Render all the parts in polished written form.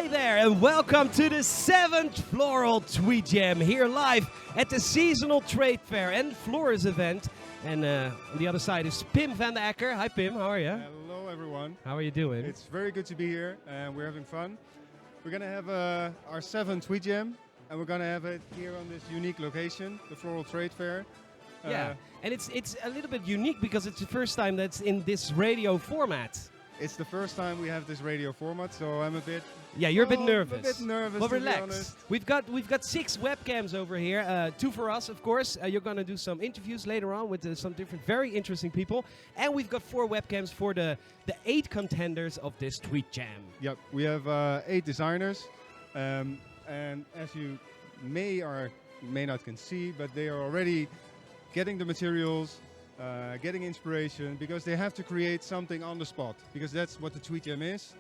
Hi there and welcome to the 7th Floral TweetJam here live at the seasonal trade fair and florist event. And on the other side is Pim van der Akker. Hi Pim, how are you? Hello everyone. How are you doing? It's very good to be here and we're having fun. We're going to have our 7th TweetJam and we're going to have it here on this unique location, the Floral Trade Fair. Yeah, and it's a little bit unique because it's the first time that's in this radio format. It's the first time we have this radio format, so I'm a bit... Yeah, you're a bit nervous. A bit nervous, well, to relax. be honest. We've got 6 webcams over here. 2 for us, of course. You're going to do some interviews later on with some different, very interesting people. And we've got 4 webcams for the 8 contenders of this TweetJam. Yep, we have 8 designers. And as you may or may not can see, but they are already getting the materials, getting inspiration, because they have to create something on the spot, because that's what the TweetJam is.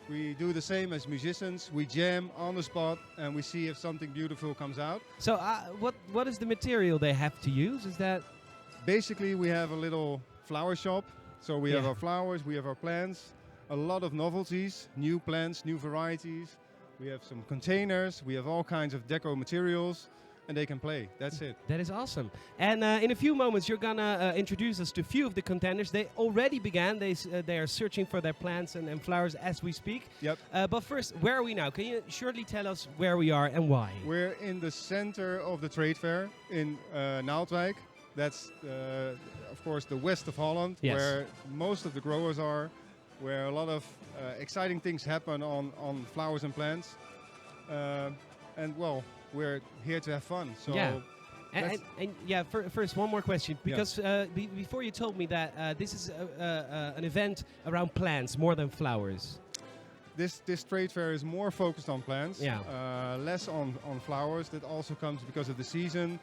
We do the same as musicians. We jam on the spot and we see if something beautiful comes out. So what is the material they have to use? Is that... Basically, we have a little flower shop. So we have our flowers, we have our plants, a lot of novelties, new plants, new varieties. We have some containers, we have all kinds of deco materials. And they can play. That's it. That is awesome. And in a few moments, you're gonna introduce us to a few of the contenders. They already began. They are searching for their plants and flowers as we speak. Yep. But first, where are we now? Can you shortly tell us where we are and why? We're in the center of the trade fair in Naaldwijk. That's, of course, the west of Holland, where most of the growers are, where a lot of exciting things happen on flowers and plants. And well, we're here to have fun. So yeah. First, one more question, because before you told me that this is an event around plants more than flowers. This trade fair is more focused on plants, yeah. Less on flowers. That also comes because of the season.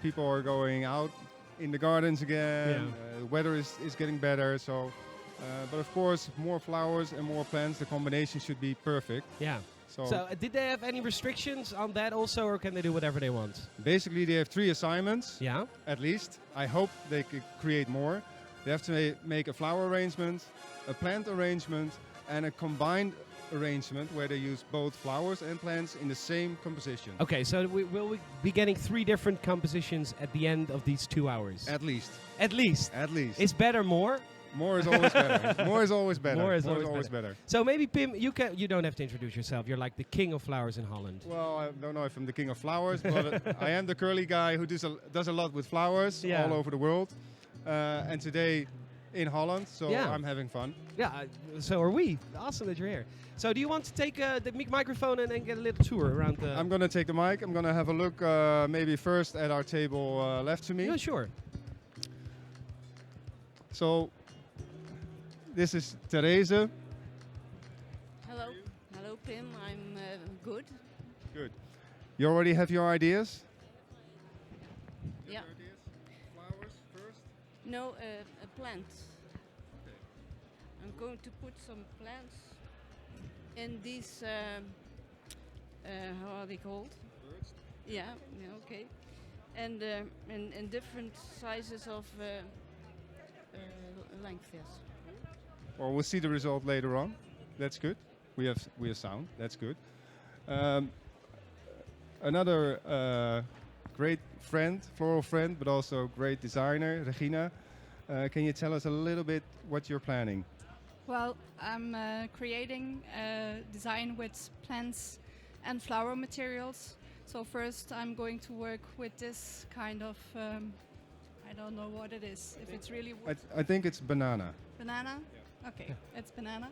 People are going out in the gardens again. Yeah. The weather is getting better. So, but of course, more flowers and more plants. The combination should be perfect. Yeah. So did they have any restrictions on that also, or can they do whatever they want? Basically, they have 3 assignments, yeah, at least. I hope they could create more. They have to make a flower arrangement, a plant arrangement, and a combined arrangement where they use both flowers and plants in the same composition. Okay, so will we be getting 3 different compositions at the end of these 2 hours? At least. At least? At least. Is better more? More is always better. More is always better. More is always better. So maybe Pim, you don't have to introduce yourself. You're like the king of flowers in Holland. Well, I don't know if I'm the king of flowers, but I am the curly guy who does a lot with flowers all over the world. And today in Holland, so I'm having fun. Yeah, so are we. Awesome that you're here. So do you want to take the microphone and get a little tour around the... I'm going to take the mic. I'm going to have a look maybe first at our table left to me. Yeah, sure. So this is Therese. Hello. Hello, Pim. I'm good. Good. You already have your ideas? Yeah. Ideas? Flowers first? No, plants. Okay. I'm going to put some plants in these, how are they called? Birds? Yeah, okay. And in different sizes of length, yes. Well, we'll see the result later on. That's good. We have sound. That's good. Another great friend, floral friend, but also great designer, Regina. Can you tell us a little bit what you're planning? Well, I'm creating a design with plants and flower materials. So first I'm going to work with this kind of, I don't know what it is. If it's really... I think it's banana. Banana? Yeah. Okay, it's banana.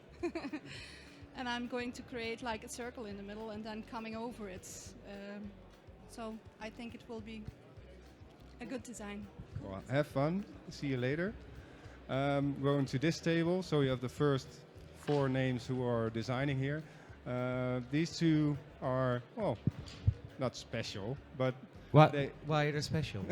And I'm going to create like a circle in the middle and then coming over it. So I think it will be a good design. Well, have fun. See you later. Going to this table. So you have the first 4 names who are designing here. These 2 are, well, not special, but... Why are they special?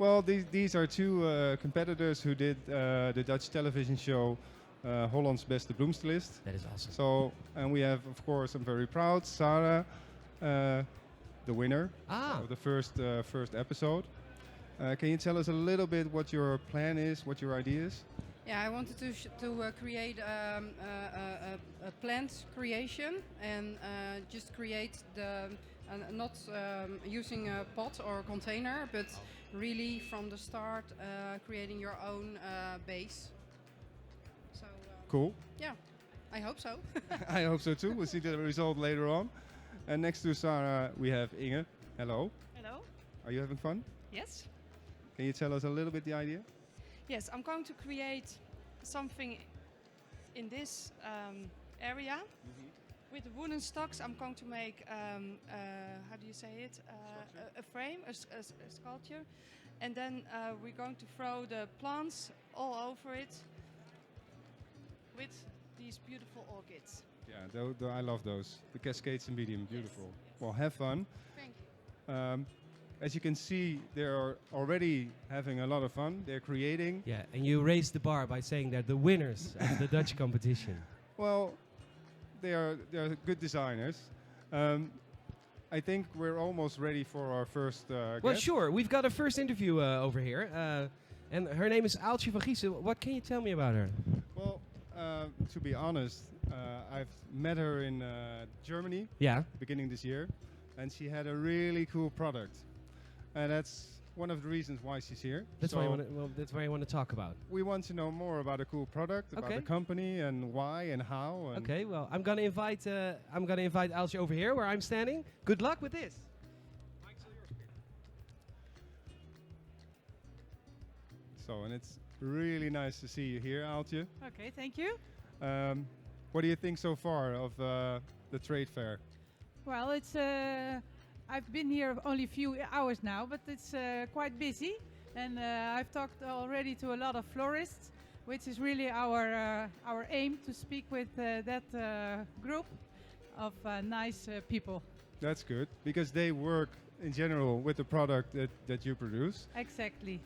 Well, these are 2 competitors who did the Dutch television show Holland's Beste Bloemstilist. That is awesome. So, and we have, of course, I'm very proud, Sarah, the winner of the first episode. Can you tell us a little bit what your plan is, what your idea is? Yeah, I wanted to create a plant creation and just create the not using a pot or a container, but really from the start creating your own base. So Cool. yeah, I hope so. I hope so too. We'll see the result later on. And next to Sarah, we have Inge. Hello. Hello. Are you having fun? Yes. Can you tell us a little bit the idea? Yes, I'm going to create something in this area. With the wooden stocks, I'm going to make, how do you say it? A frame, a sculpture. And then we're going to throw the plants all over it with these beautiful orchids. Yeah, I love those. The cascades in medium, beautiful. Yes. Well, have fun. Thank you. As you can see, they're already having a lot of fun. They're creating. Yeah, and you raised the bar by saying they're the winners of the Dutch competition. Well, they're good designers. I think we're almost ready for our first Well, guest. sure. We've got a first interview over here. And her name is Aaltje van Giessen. What can you tell me about her? Well, to be honest, I've met her in Germany Yeah. beginning this year, and she had a really cool product. And that's one of the reasons why she's here. That's So that's why I want to talk about. we want to know more about a cool product, about Okay. the company, and why and how. And Okay, well, I'm gonna invite Aaltje over here where I'm standing. Good luck with this. So, and it's really nice to see you here, Aaltje. Okay, thank you. What do you think so far of the trade fair? Well, it's I've been here only a few hours now, but it's quite busy, and I've talked already to a lot of florists, which is really our aim to speak with that group of nice people. That's good, because they work in general with the product that you produce. Exactly.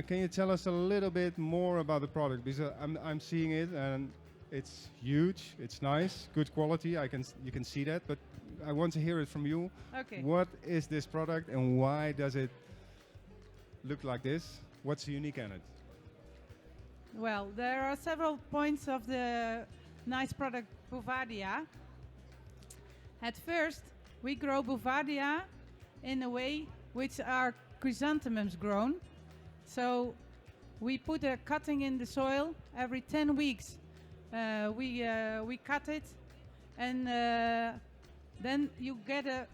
Can you tell us a little bit more about the product? Because I'm seeing it and it's huge, it's nice, good quality. You can see that, but I want to hear it from you. Okay. What is this product and why does it look like this? What's unique in it? Well, there are several points of the nice product Bouvardia. At first, we grow Bouvardia in a way which are chrysanthemums grown. So we put a cutting in the soil every 10 weeks. We cut it, and then you get a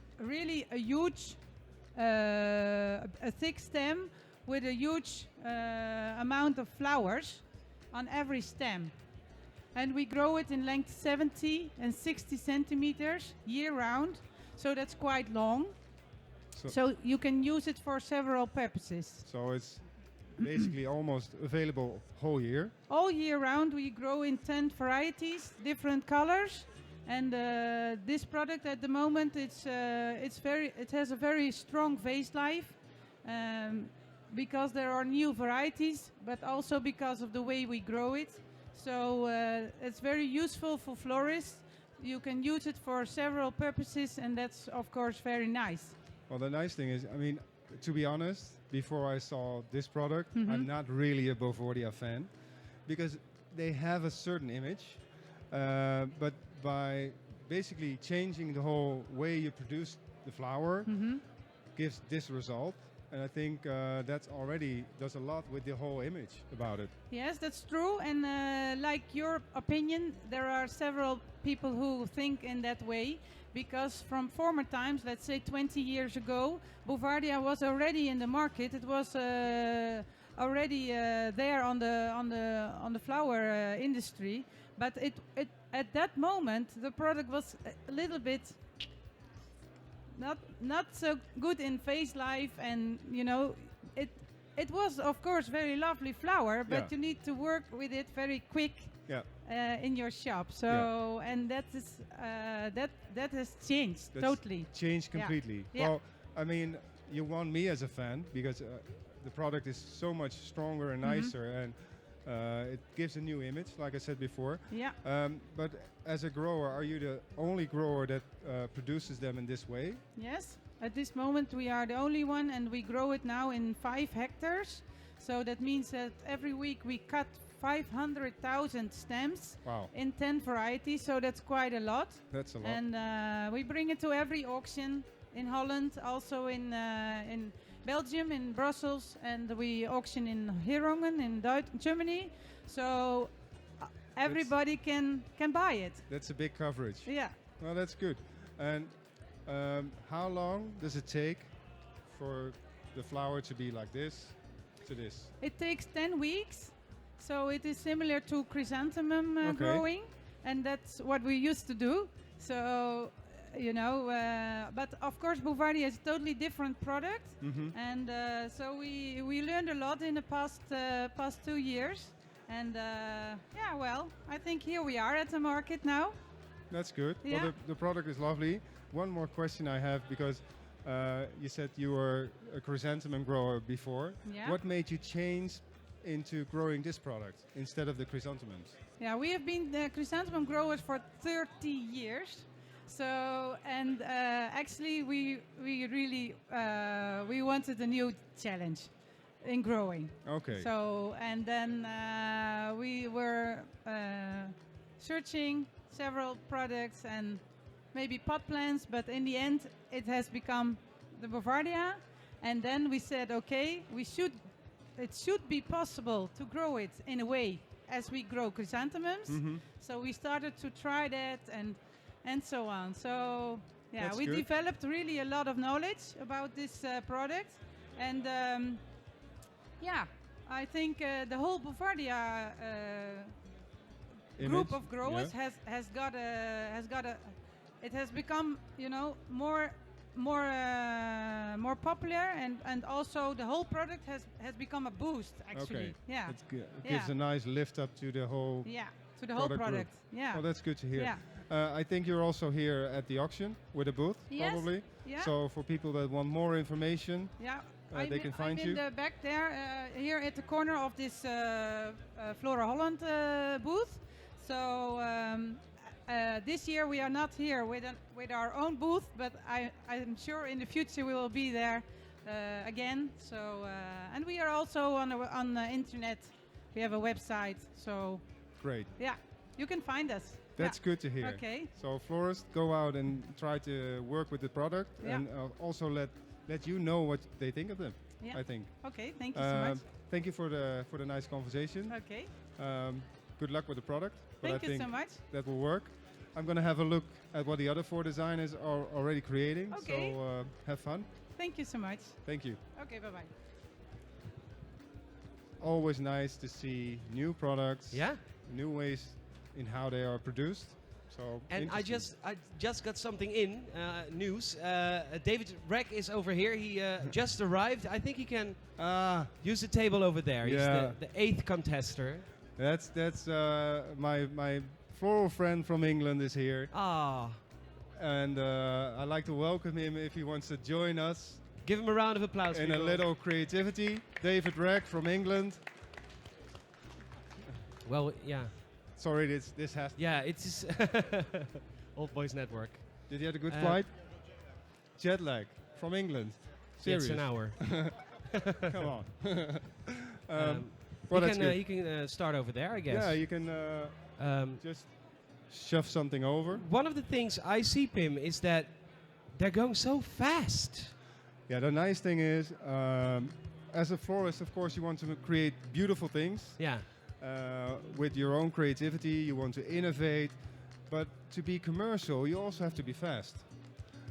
huge, a thick stem with a huge amount of flowers on every stem. And we grow it in length 70 and 60 centimeters year round, so that's quite long. So you can use it for several purposes. So it's basically almost available whole year. All year round we grow in 10 varieties, different colors. And this product at the moment, it has a very strong vase life because there are new varieties, but also because of the way we grow it. So it's very useful for florists. You can use it for several purposes, and that's of course very nice. Well, the nice thing is, I mean, to be honest, before I saw this product, I'm not really a Bouvardia fan because they have a certain image, but by basically changing the whole way you produce the flower gives this result. And I think that already does a lot with the whole image about it. Yes, that's true. And like your opinion, there are several people who think in that way. Because from former times, let's say 20 years ago, Bouvardia was already in the market. It was already there on the flower industry. But it at that moment, the product was a little bit not so good in face life, and you know, it was of course very lovely flower, but you need to work with it very quick. In your shop, so and that is that has changed. That's totally changed completely. Well, I mean, you won me as a fan because the product is so much stronger and nicer, and it gives a new image, like I said before. But as a grower, are you the only grower that produces them in this way? Yes, at this moment we are the only one, and we grow it now in 5 hectares. So that means that every week we cut 500,000 stems Wow, in 10 varieties, so that's quite a lot. that's a lot. And we bring it to every auction in Holland, also in Belgium, in Brussels, and we auction in Herongen in Germany. So everybody can buy it. That's a big coverage. Yeah. Well, that's good. And how long does it take for the flower to be like this to this? It takes 10 weeks, so it is similar to chrysanthemum Okay. growing, and that's what we used to do. So, but of course Bouvardia is a totally different product, and so we learned a lot in the past 2 years. And I think here we are at the market now. That's good. Yeah. Well, the product is lovely. One more question I have, because you said you were a chrysanthemum grower before. Yeah. What made you change into growing this product instead of the chrysanthemums? Yeah, we have been the chrysanthemum growers for 30 years. So, and actually we really we wanted a new challenge in growing. Okay. So, and then we were searching several products and maybe pot plants, but in the end it has become the Bouvardia. And then we said, okay, it should be possible to grow it in a way as we grow chrysanthemums. So we started to try that and so on. So yeah, That's we good. developed really a lot of knowledge about this product. And I think the whole Bouvardia group Image, of growers yeah. it has become more popular, and also the whole product has become a boost actually. Okay. Yeah. It gives a nice lift up to the whole. Yeah, to the whole product product. group. Yeah. Well, that's good to hear. Yeah. I think you're also here at the auction with a booth, Yes. probably. Yeah. So for people that want more information, Yeah. they can find I'm you. in the back there, here at the corner of this Flora Holland booth. So this year we are not here with our own booth, but I'm sure in the future we will be there again. So and we are also on the internet. We have a website. So Great. yeah, you can find us. That's Yeah. good to hear. Okay. So Florist, go out and try to work with the product, Yeah. and also let you know what they think of them. Yeah. I think. Okay. Thank you so much. Thank you for the nice conversation. Okay. Good luck with the product. But Thank I you think so much. that will work. I'm going to have a look at what the other 4 designers are already creating. Okay. So have fun. Thank you so much. Thank you. Okay. Bye bye. Always nice to see new products, Yeah. new ways in how they are produced. So And I interesting. just got something in news. David Reck is over here. He just arrived. I think he can use the table over there. He's Yeah. the 8th contester. That's my floral friend from England is here, Ah, and I'd like to welcome him if he wants to join us give him a round of applause. in a people. little creativity. David Reck from England. Well, yeah, Sorry, this has. yeah. It's Old Boys Network. Did you have a good Uh, flight? Jet lag from England. Serious? It's an hour. Come on. Um, well, you that's can good. you can start over there, I guess. Yeah, you can just shove something over. One of the things I see, Pim, is that they're going so fast. Yeah, the nice thing is, as a florist, of course, you want to create beautiful things. Yeah. With your own creativity, you want to innovate, but to be commercial, you also have to be fast.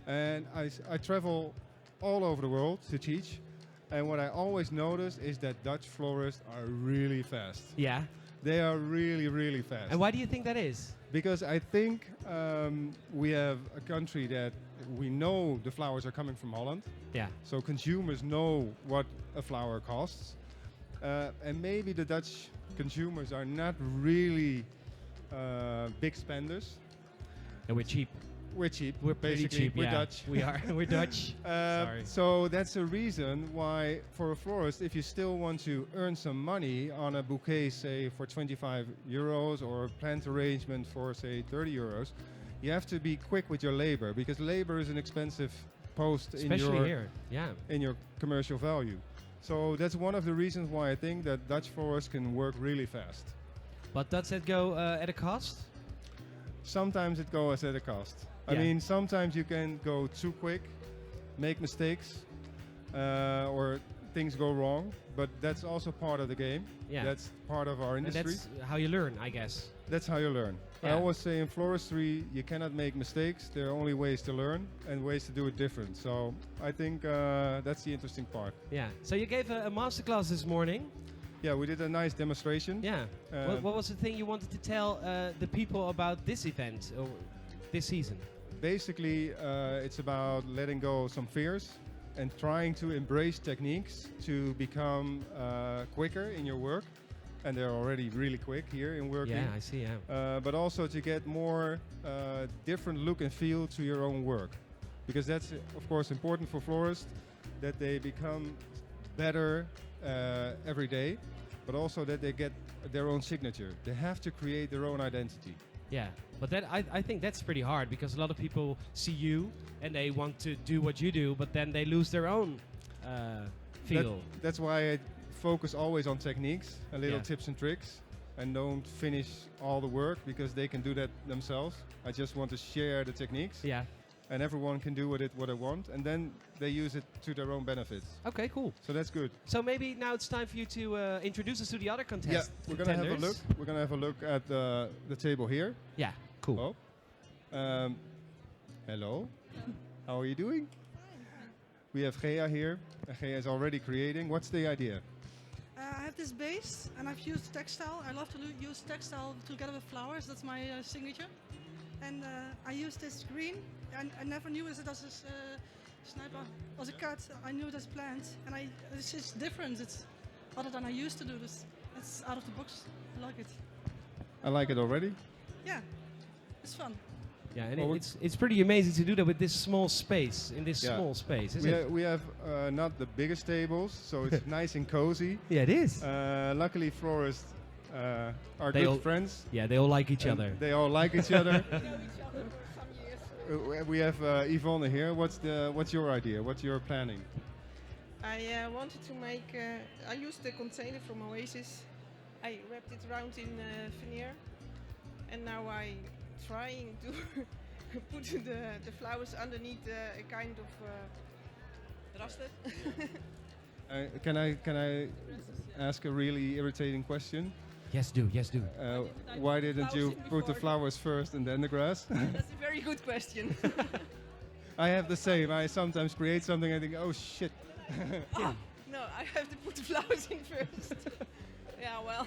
And I travel all over the world to teach, and what I always notice is that Dutch florists are really fast. Yeah. They are really, really fast. And why do you think that is? Because I think we have a country that we know the flowers are coming from Holland, Yeah. so consumers know what a flower costs. And maybe the Dutch consumers are not really big spenders. And we're cheap. We're cheap. We're pretty basically. cheap. We're yeah. Dutch. We are. We're Dutch. Sorry. So that's a reason why, for a florist, if you still want to earn some money on a bouquet, say for 25 euros, or a plant arrangement for, say, 30 euros, you have to be quick with your labor, because labor is an expensive post Especially here. Yeah. in your commercial value. So that's one of the reasons why I think that Dutch florists can work really fast. But does it go at a cost? Sometimes it goes at a cost. I Yeah. mean, sometimes you can go too quick, make mistakes, or things go wrong. But that's also part of the game. Yeah. That's part of our And industry. that's how you learn, I guess. That's how you learn. I Yeah. always say in floristry, you cannot make mistakes. There are only ways to learn and ways to do it different. So I think that's the interesting part. Yeah. So you gave a masterclass this morning. Yeah, we did a nice demonstration. Yeah. What was the thing you wanted to tell the people about this event or this season? Basically, it's about letting go of some fears and trying to embrace techniques to become quicker in your work. And they're already really quick here in working. Yeah, I see. Yeah. But also to get more different look and feel to your own work. Because that's, of course, important for florists, that they become better every day, but also that they get their own signature. They have to create their own identity. Yeah, but that I think that's pretty hard because a lot of people see you and they want to do what you do, but then they lose their own feel. That's why I focus always on techniques, a little Yeah. tips and tricks, and don't finish all the work because they can do that themselves. I just want to share the techniques, Yeah. and everyone can do with it what they want, and then they use it to their own benefits. Okay, cool. So that's good. So maybe now it's time for you to introduce us to the other contestants. We're gonna have a look. We're gonna have a look at the table here. Yeah, cool. Oh. Hello. How are you doing? We have Gea here. Gea is already creating. What's the idea? I have this base and I've used textile. I love to use textile together with flowers. That's my signature. And I used this green. And I never knew it as a sniper, as a cut. I knew it as plant. And it's just different. It's other than I used to do this. It's out of the box. I like it. I like it already. Yeah, it's fun. Yeah, and Well, it's pretty amazing to do that with this small space, in this Yeah. small space, isn't it? We have not the biggest tables, so it's nice and cozy. Yeah, it is. Luckily, florists are They all- good friends. Yeah, they all like each and other. They all like each other. We have Yvonne here. What's your idea? What's your planning? I wanted to make, I used the container from Oasis. I wrapped it around in veneer. And now I'm trying to put the flowers underneath a kind of raster. Can I ask a really irritating question? Yes, do. Why didn't you put the flowers first and then the grass? That's a very good question. I have the same. I sometimes create something and think, oh shit. No, I have to put the flowers in first. Yeah, well.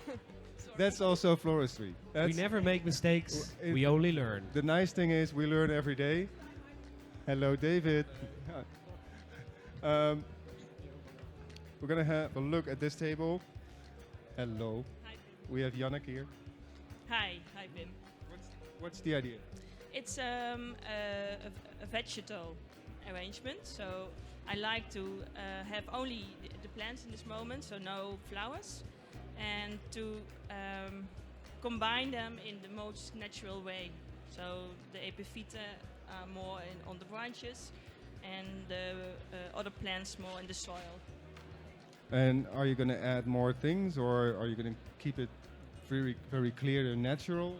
Sorry. That's also floristry. We never make mistakes. It- We only learn. The nice thing is we learn every day. Hello, David. We're gonna have a look at this table. Hello. Hi, We have Yannick here. Hi, Pim. What's the idea? It's a vegetal arrangement, so I like to have only the plants in this moment, so no flowers, and to combine them in the most natural way. So the epiphyta are more on the branches, and the other plants more in the soil. And are you gonna add more things, or are you gonna keep it very, very clear and natural?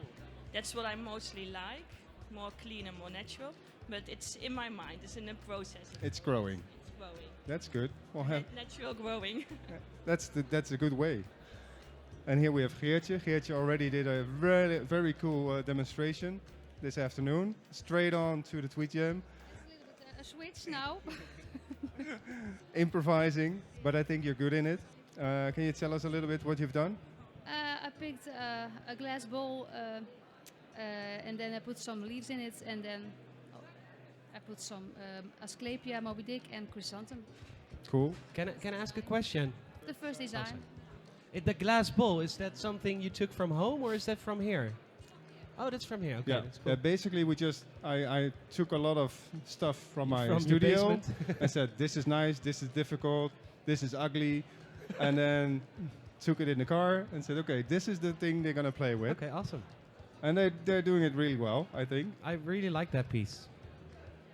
That's what I mostly like, more clean and more natural. But it's in my mind. It's in the process. It's growing. It's growing. That's good. Well, have, Natural growing. that's a good way. And here we have Geertje. Geertje already did a very, very cool demonstration this afternoon. Straight on to the TweetJam. A switch now. Improvising, but I think you're good in it. Can you tell us a little bit what you've done? I picked a glass bowl and then I put some leaves in it and then I put some Asclepia, Moby Dick and chrysanthemum. Cool. Can I ask a question? The first design. The glass bowl, is that something you took from home or is that from here? Oh, that's from here. Okay, Yeah. that's cool. Basically, I took a lot of stuff from my From your studio. basement. I said, this is nice, this is difficult, this is ugly, and then took it in the car and said, okay, this is the thing they're gonna play with. Okay, awesome. And they're doing it really well, I think. I really like that piece.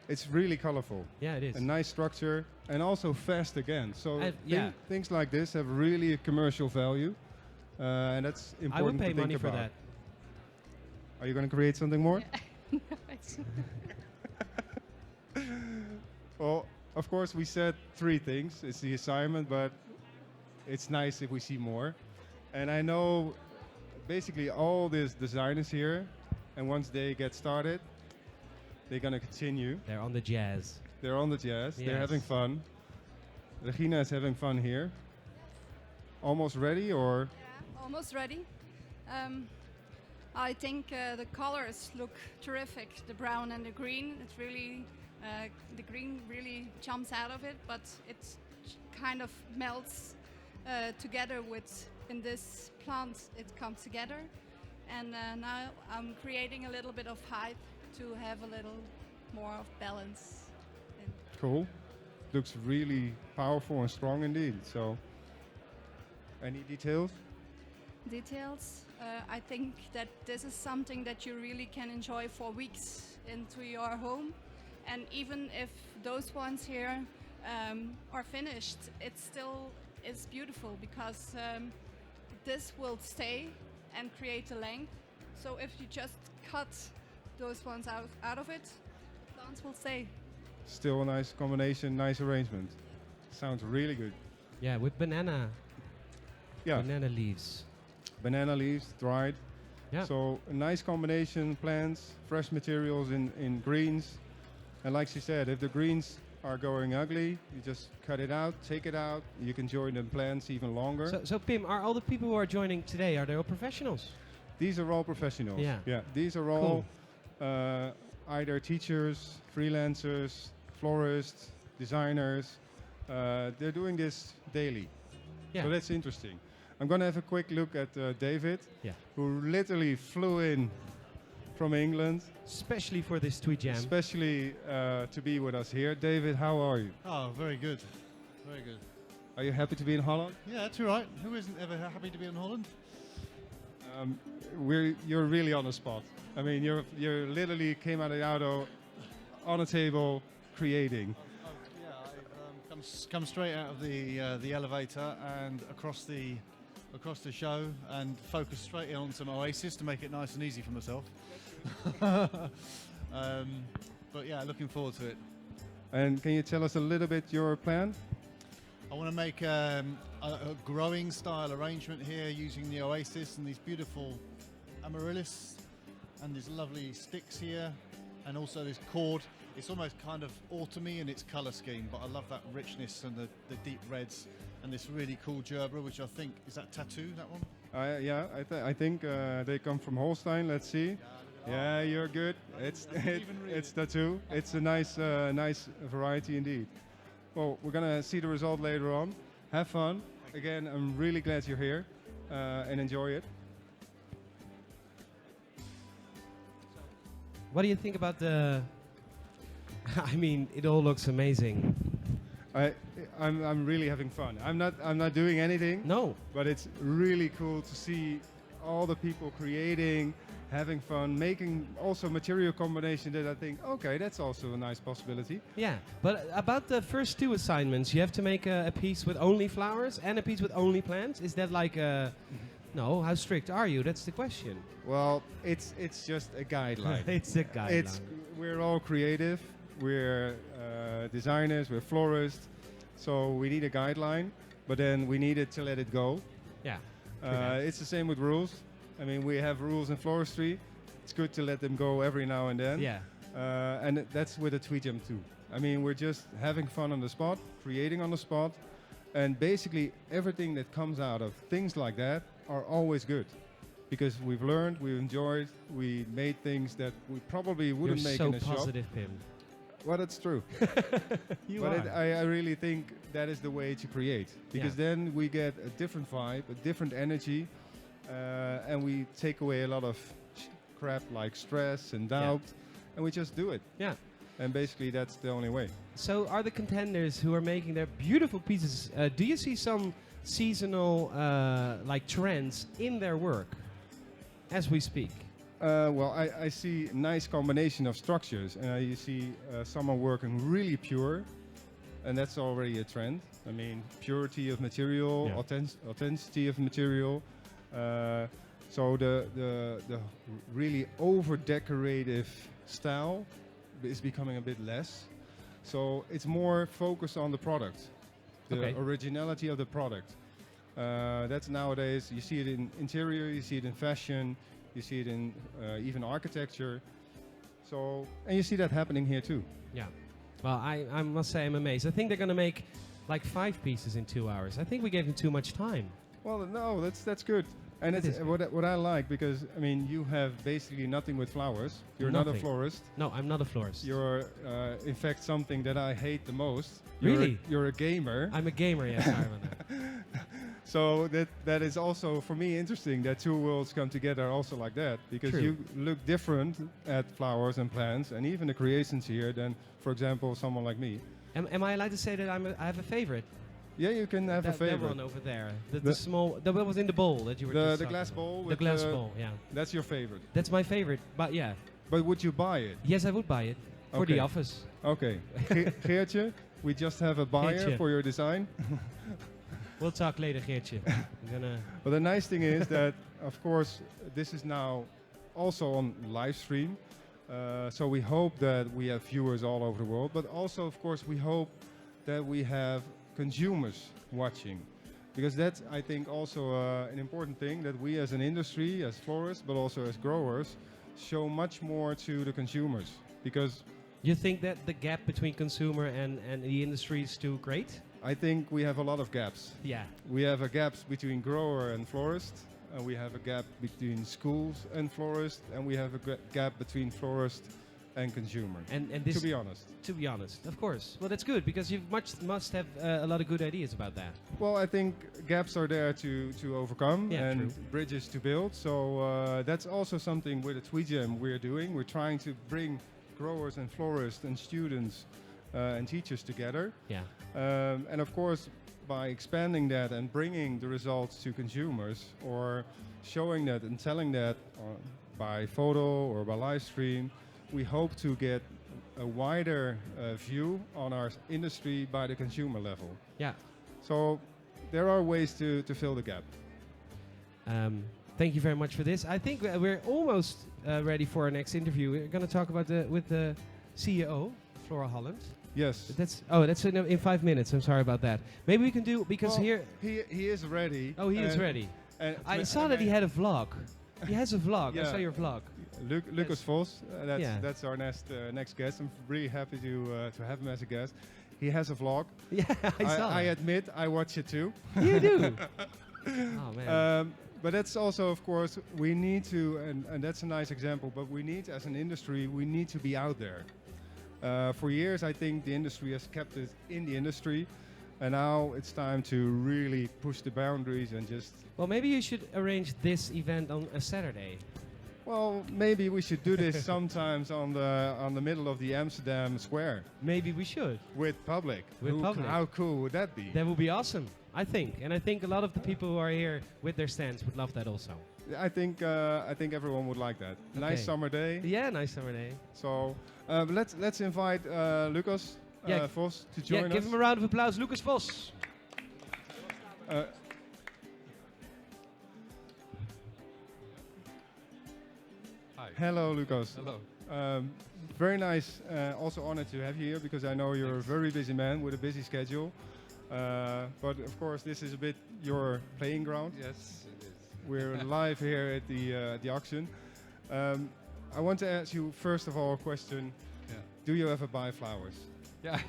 It's really colorful. Yeah, it is. A nice structure, and also fast again. So Yeah. things like this have really a commercial value. And that's important I would pay to think money for about. that. Are you going to create something more? No, it's Well, of course, we said 3 things. It's the assignment, but it's nice if we see more. And I know basically all these designers here, and once they get started, they're going to continue. They're on the jazz. They're on the jazz. They're Yes. having fun. Regina is having fun here. Almost ready, or? almost ready. I think the colors look terrific, the brown and the green. It's really, the green really jumps out of it, but it kind of melts together with, in this plant, it comes together. And now I'm creating a little bit of height to have a little more of balance. Cool. Looks really powerful and strong indeed. So, any details? Details. I think that this is something that you really can enjoy for weeks into your home. And even if those ones here are finished, it still is beautiful because this will stay and create a length. So if you just cut those ones out of it, plants will stay. Still a nice combination, nice arrangement. Sounds really good. Yeah, with banana Yeah, leaves. banana leaves, dried. Yeah. So a nice combination, plants, fresh materials in greens. And like she said, if the greens are going ugly, you just cut it out, take it out. You can join the plants even longer. So Pim, are all the people who are joining today, are they all professionals? These are all professionals. Yeah. These are all either teachers, freelancers, florists, designers. They're doing this daily. Yeah. So that's interesting. I'm going to have a quick look at David, Yeah. who literally flew in from England, Especially for this TweetJam. especially to be with us here. David, how are you? Oh, very good. Very good. Are you happy to be in Holland? Yeah, that's all right. Who isn't ever happy to be in Holland? You're really on the spot. I mean, you're literally came out of the auto, on a table, creating. Oh, yeah, I've come straight out of the elevator and across the show and focused straight in on some Oasis to make it nice and easy for myself. But yeah, looking forward to it. And can you tell us a little bit your plan? I want to make a growing style arrangement here using the Oasis and these beautiful amaryllis and these lovely sticks here and also this cord. It's almost kind of autumny in its colour scheme, but I love that richness and the deep reds and this really cool gerbera, which I think, is that tattoo, that one? I think they come from Holstein. Let's see. Yeah, you're good. It's tattoo. It's a nice variety indeed. Well, we're gonna see the result later on. Have fun. Again, I'm really glad you're here and enjoy it. What do you think about the... I mean, it all looks amazing. I'm really having fun. I'm not doing anything. No. But it's really cool to see all the people creating, having fun, making also material combination that I think, okay, that's also a nice possibility. Yeah, but about the first 2 assignments, you have to make a piece with only flowers and a piece with only plants. Is that like a... No, how strict are you? That's the question. Well, it's just a guideline. It's a guideline. We're all creative. We're designers. We're florists. So we need a guideline, but then we needed to let it go. Yeah. It's the same with rules. I mean, we have rules in floristry. It's good to let them go every now and then. Yeah. And that's with the TweetJam too. I mean, we're just having fun on the spot, creating on the spot, and basically everything that comes out of things like that are always good. Because we've learned, we've enjoyed, we made things that we probably wouldn't make in a shop. You're so positive, Pim. Well, that's true. You but are. I really think that is the way to create. Because then we get a different vibe, a different energy, and we take away a lot of crap like stress and doubt, and we just do it. Yeah. And basically that's the only way. So are the contenders who are making their beautiful pieces, do you see some seasonal like trends in their work as we speak? Well, I see a nice combination of structures. You see someone working really pure, and that's already a trend. I mean, purity of material, authenticity of material, So the really over decorative style is becoming a bit less. So it's more focused on the product, the originality of the product. That's nowadays, you see it in interior, you see it in fashion, you see it in even architecture. So, and you see that happening here too. Yeah. Well, I must say I'm amazed. I think they're going to make like 5 pieces in 2 hours. I think we gave them too much time. Well, no, that's good. And it's what I like, because I mean, you have basically nothing with flowers. You're not a florist. No, I'm not a florist. You're in fact something that I hate the most. Really? You're a gamer. I'm a gamer, yes, I remember that. So that is also for me interesting that two worlds come together also like that, because True. you look different at flowers and plants and even the creations here than, for example, someone like me. Am I allowed to say that I have a favorite? Yeah, you can have a favorite. That one over there, the small, that was in the bowl that you were just the talking glass about. bowl. The With glass bowl, yeah. That's your favorite. That's my favorite, but yeah. But would you buy it? Yes, I would buy it for the office. Okay, Geertje, we just have a buyer Geertje. for your design. We'll talk later, Geertje. I'm gonna. Well, the nice thing is that, of course, this is now also on live stream. So we hope that we have viewers all over the world, but also, of course, we hope that we have consumers watching, because that's, I think, also an important thing, that we as an industry, as florists, but also as growers, show much more to the consumers. Because you think that the gap between consumer and the industry is too great? I think we have a lot of gaps. Yeah. We have a gap between grower and florist, and we have a gap between schools and florist, and we have a gap between florist and consumer. And this, to be honest. To be honest, of course. Well, that's good, because you must have a lot of good ideas about that. Well, I think gaps are there to overcome, and true. bridges to build. So that's also something with the TweetJam we're doing. We're trying to bring growers and florists and students and teachers together. Yeah. And of course, by expanding that and bringing the results to consumers, or showing that and telling that by photo or by live stream, we hope to get a wider view on our industry by the consumer level. Yeah. So there are ways to fill the gap. Thank you very much for this. I think we're almost ready for our next interview. We're going to talk about with the CEO, Flora Holland. Yes. That's in 5 minutes. I'm sorry about that. Maybe we can do, because well, he is ready. Oh, he is ready. I saw that he had a vlog. He has a vlog. Yeah. I saw your vlog. Lucas Vos, that's our next guest. I'm really happy to have him as a guest. He has a vlog. Yeah, I admit, I watch it too. You do? Oh, man. But that's also, of course, we need to, and that's a nice example, but we need, as an industry, we need to be out there. For years, I think the industry has kept it in the industry, and now it's time to really push the boundaries and just... Well, maybe you should arrange this event on a Saturday. Well, maybe we should do this sometimes on the middle of the Amsterdam Square. Maybe we should. With public. Public. How cool would that be? That would be awesome, I think. And I think a lot of the people who are here with their stands would love that also. I think everyone would like that. Okay. Nice summer day. Yeah, nice summer day. So let's invite Lucas Vos to join us. Yeah, give him a round of applause, Lucas Vos. Hi. Hello, Lucas. Hello. Very nice. Also honored to have you here, because I know you're a very busy man with a busy schedule. But of course, this is a bit your playing ground. Yes, it is. We're live here at the auction. I want to ask you first of all a question. Yeah. Do you ever buy flowers? Yeah.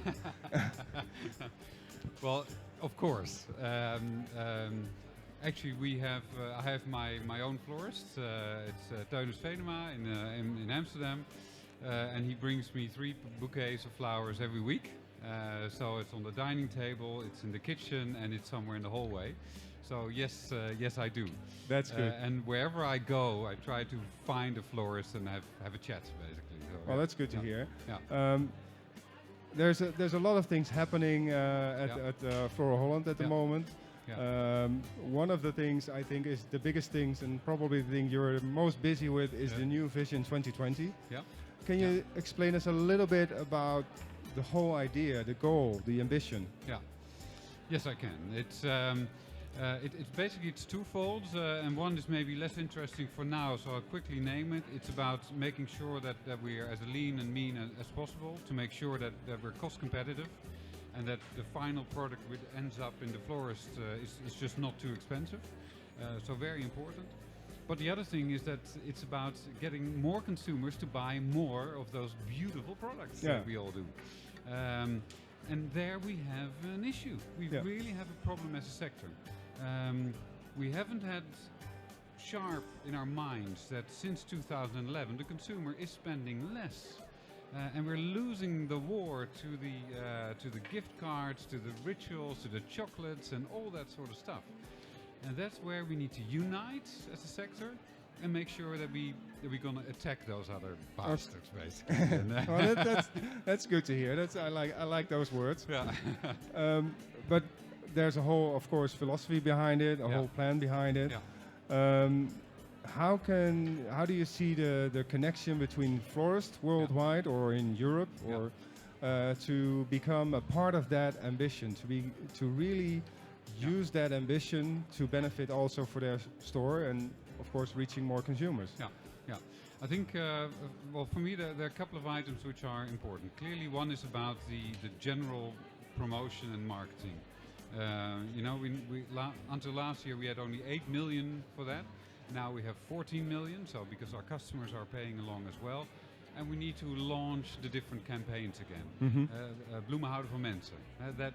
Well, of course. Actually, I have my own florist. It's Teunus Venema in Amsterdam, and he brings me 3 bouquets of flowers every week. So it's on the dining table, it's in the kitchen, and it's somewhere in the hallway. So yes, I do. That's good. And wherever I go, I try to find a florist and have a chat, basically. So, well, that's good to hear. Yeah. There's a lot of things happening at Flora Holland at the moment. Yeah. One of the things I think is the biggest things, and probably the thing you're most busy with, is the new Vision 2020. Yeah. Can you explain us a little bit about the whole idea, the goal, the ambition? Yeah. Yes, I can. It's It's basically it's twofold, and one is maybe less interesting for now, so I'll quickly name it. It's about making sure that we are as lean and mean as possible, to make sure that we're cost competitive, and that the final product which ends up in the florist is just not too expensive. So very important. But the other thing is that it's about getting more consumers to buy more of those beautiful products that we all do. And there we have an issue. We really have a problem as a sector. We haven't had sharp in our minds that since 2011 the consumer is spending less. And we're losing the war to the gift cards, to the rituals, to the chocolates and all that sort of stuff. And that's where we need to unite as a sector and make sure that we're going to attack those other bastards, basically. Well, that's good to hear. I like those words. Yeah. But there's a whole, of course, philosophy behind it, a whole plan behind it. Yeah. How do you see the connection between florists worldwide or in Europe or to become a part of that ambition, to really use that ambition to benefit also for their store and of course reaching more consumers? Yeah. I think, well, for me there are a couple of items which are important. Clearly one is about the general promotion and marketing. Until last year we had only 8 million for that. Now we have 14 million, so because our customers are paying along as well. And we need to launch the different campaigns again. Bloemen houden van mensen.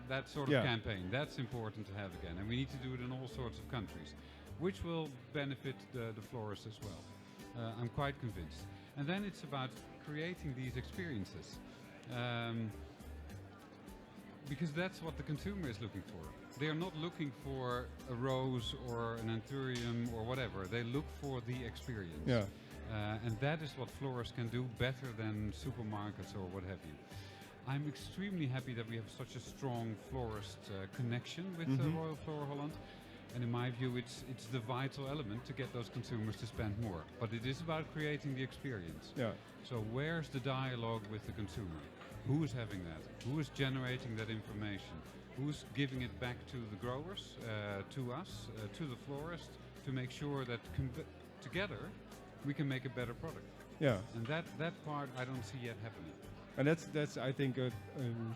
That sort of campaign, that's important to have again. And we need to do it in all sorts of countries, which will benefit the florists as well. I'm quite convinced. And then it's about creating these experiences. Because that's what the consumer is looking for. They are not looking for a rose or an anthurium or whatever. They look for the experience. Yeah. And that is what florists can do better than supermarkets or what have you. I'm extremely happy that we have such a strong florist connection with Royal Flora Holland. And in my view, it's the vital element to get those consumers to spend more. But it is about creating the experience. Yeah. So where's the dialogue with the consumer? Who is having that? Who is generating that information? Who's giving it back to the growers, to us, to the florist, to make sure that together we can make a better product. Yeah. And that part I don't see yet happening. And that's I think a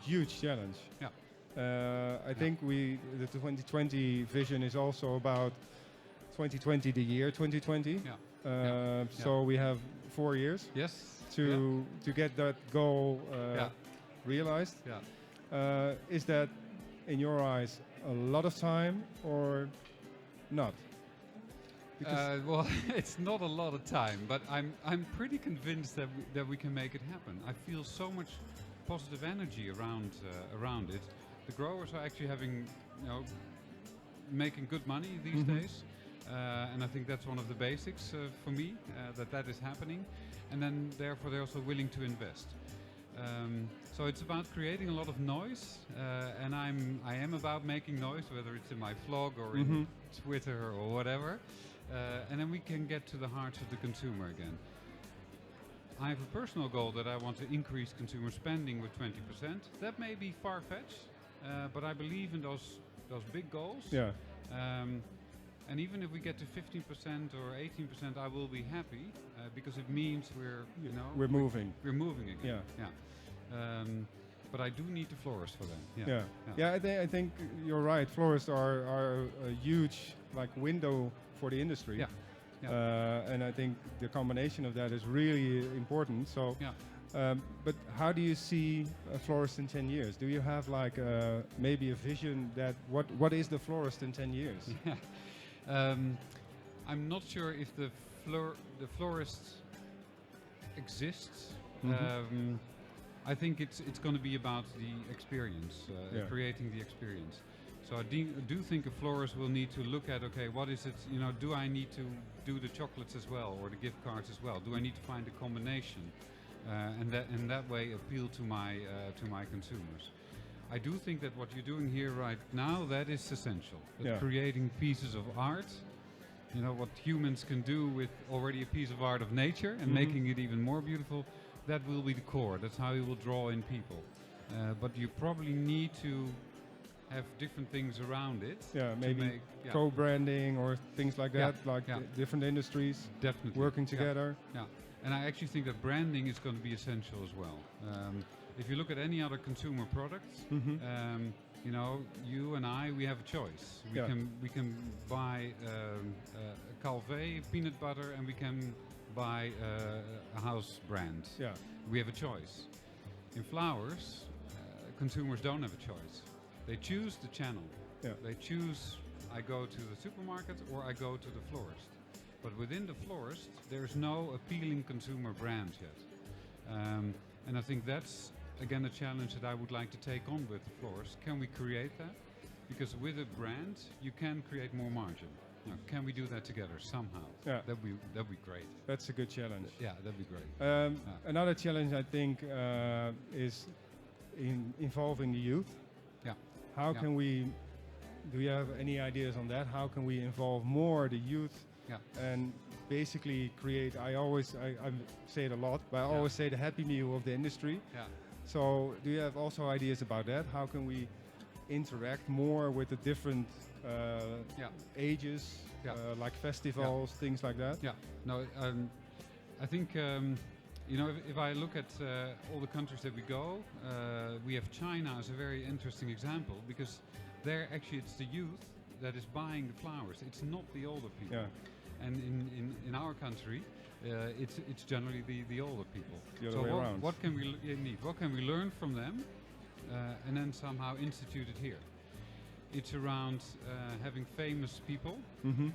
huge challenge. Yeah. I think the 2020 vision is also about 2020, the year 2020. Yeah. So we have 4 years. Yes. To get that goal realized. Yeah. Is that, in your eyes, a lot of time or not? Well, it's not a lot of time, but I'm pretty convinced that we can make it happen. I feel so much positive energy around it. The growers are actually making good money these days, and I think that's one of the basics for me, that is happening, and then therefore they're also willing to invest. So it's about creating a lot of noise, and I am about making noise, whether it's in my vlog or in Twitter or whatever. And then we can get to the hearts of the consumer again. I have a personal goal that I want to increase consumer spending with 20%. That may be far-fetched, but I believe in those big goals. Yeah. And even if we get to 15% or 18%, I will be happy because it means we're moving. We're moving again. Yeah. But I do need the florists for that. Yeah. I think you're right. Florists are a huge window for the industry. Yeah. And I think the combination of that is really important. So, but how do you see a florist in 10 years? Do you have maybe a vision that what is the florist in 10 years? I'm not sure if the florist exists. I think it's going to be about the experience, creating the experience. So I do think a florist will need to look at, okay, what is it, do I need to do the chocolates as well or the gift cards as well? Do I need to find a combination and that way appeal to my consumers? I do think that what you're doing here right now, that is essential. Creating pieces of art, what humans can do with already a piece of art of nature and making it even more beautiful, that will be the core. That's how you will draw in people. But you probably need to have different things around it. Yeah, to maybe make- yeah. co-branding or things like Yeah, that, like yeah. different industries Definitely. working Yeah, together. Yeah, and I actually think that branding is going to be essential as well. If you look at any other consumer products, you know, you and I, we have a choice. We can buy a Calvé peanut butter, and we can buy a house brand. Yeah. We have a choice. In flowers, consumers don't have a choice. They choose the channel. Yeah. They choose, I go to the supermarket or I go to the florist. But within the florist, there's no appealing consumer brand yet. And I think that's, again, a challenge that I would like to take on with the florist. Can we create that? Because with a brand, you can create more margin. Now, can we do that together somehow? Yeah. That'd be great. That's a good challenge. Yeah, that'd be great. Another challenge, I think, is involving the youth. Yeah. How can we, do you have any ideas on that? How can we involve more the youth and basically create, I say it a lot, but I always say the happy meal of the industry. Yeah. So do you have also ideas about that? How can we interact more with the different ages, like festivals, things like that? Yeah, no, I think, you know, if I look at all the countries that we go, we have China as a very interesting example, because there actually it's the youth that is buying the flowers. It's not the older people. Yeah. And in our country, it's generally the older people. The other way around. What can we what can we learn from them, and then somehow institute it here? It's around having famous people, you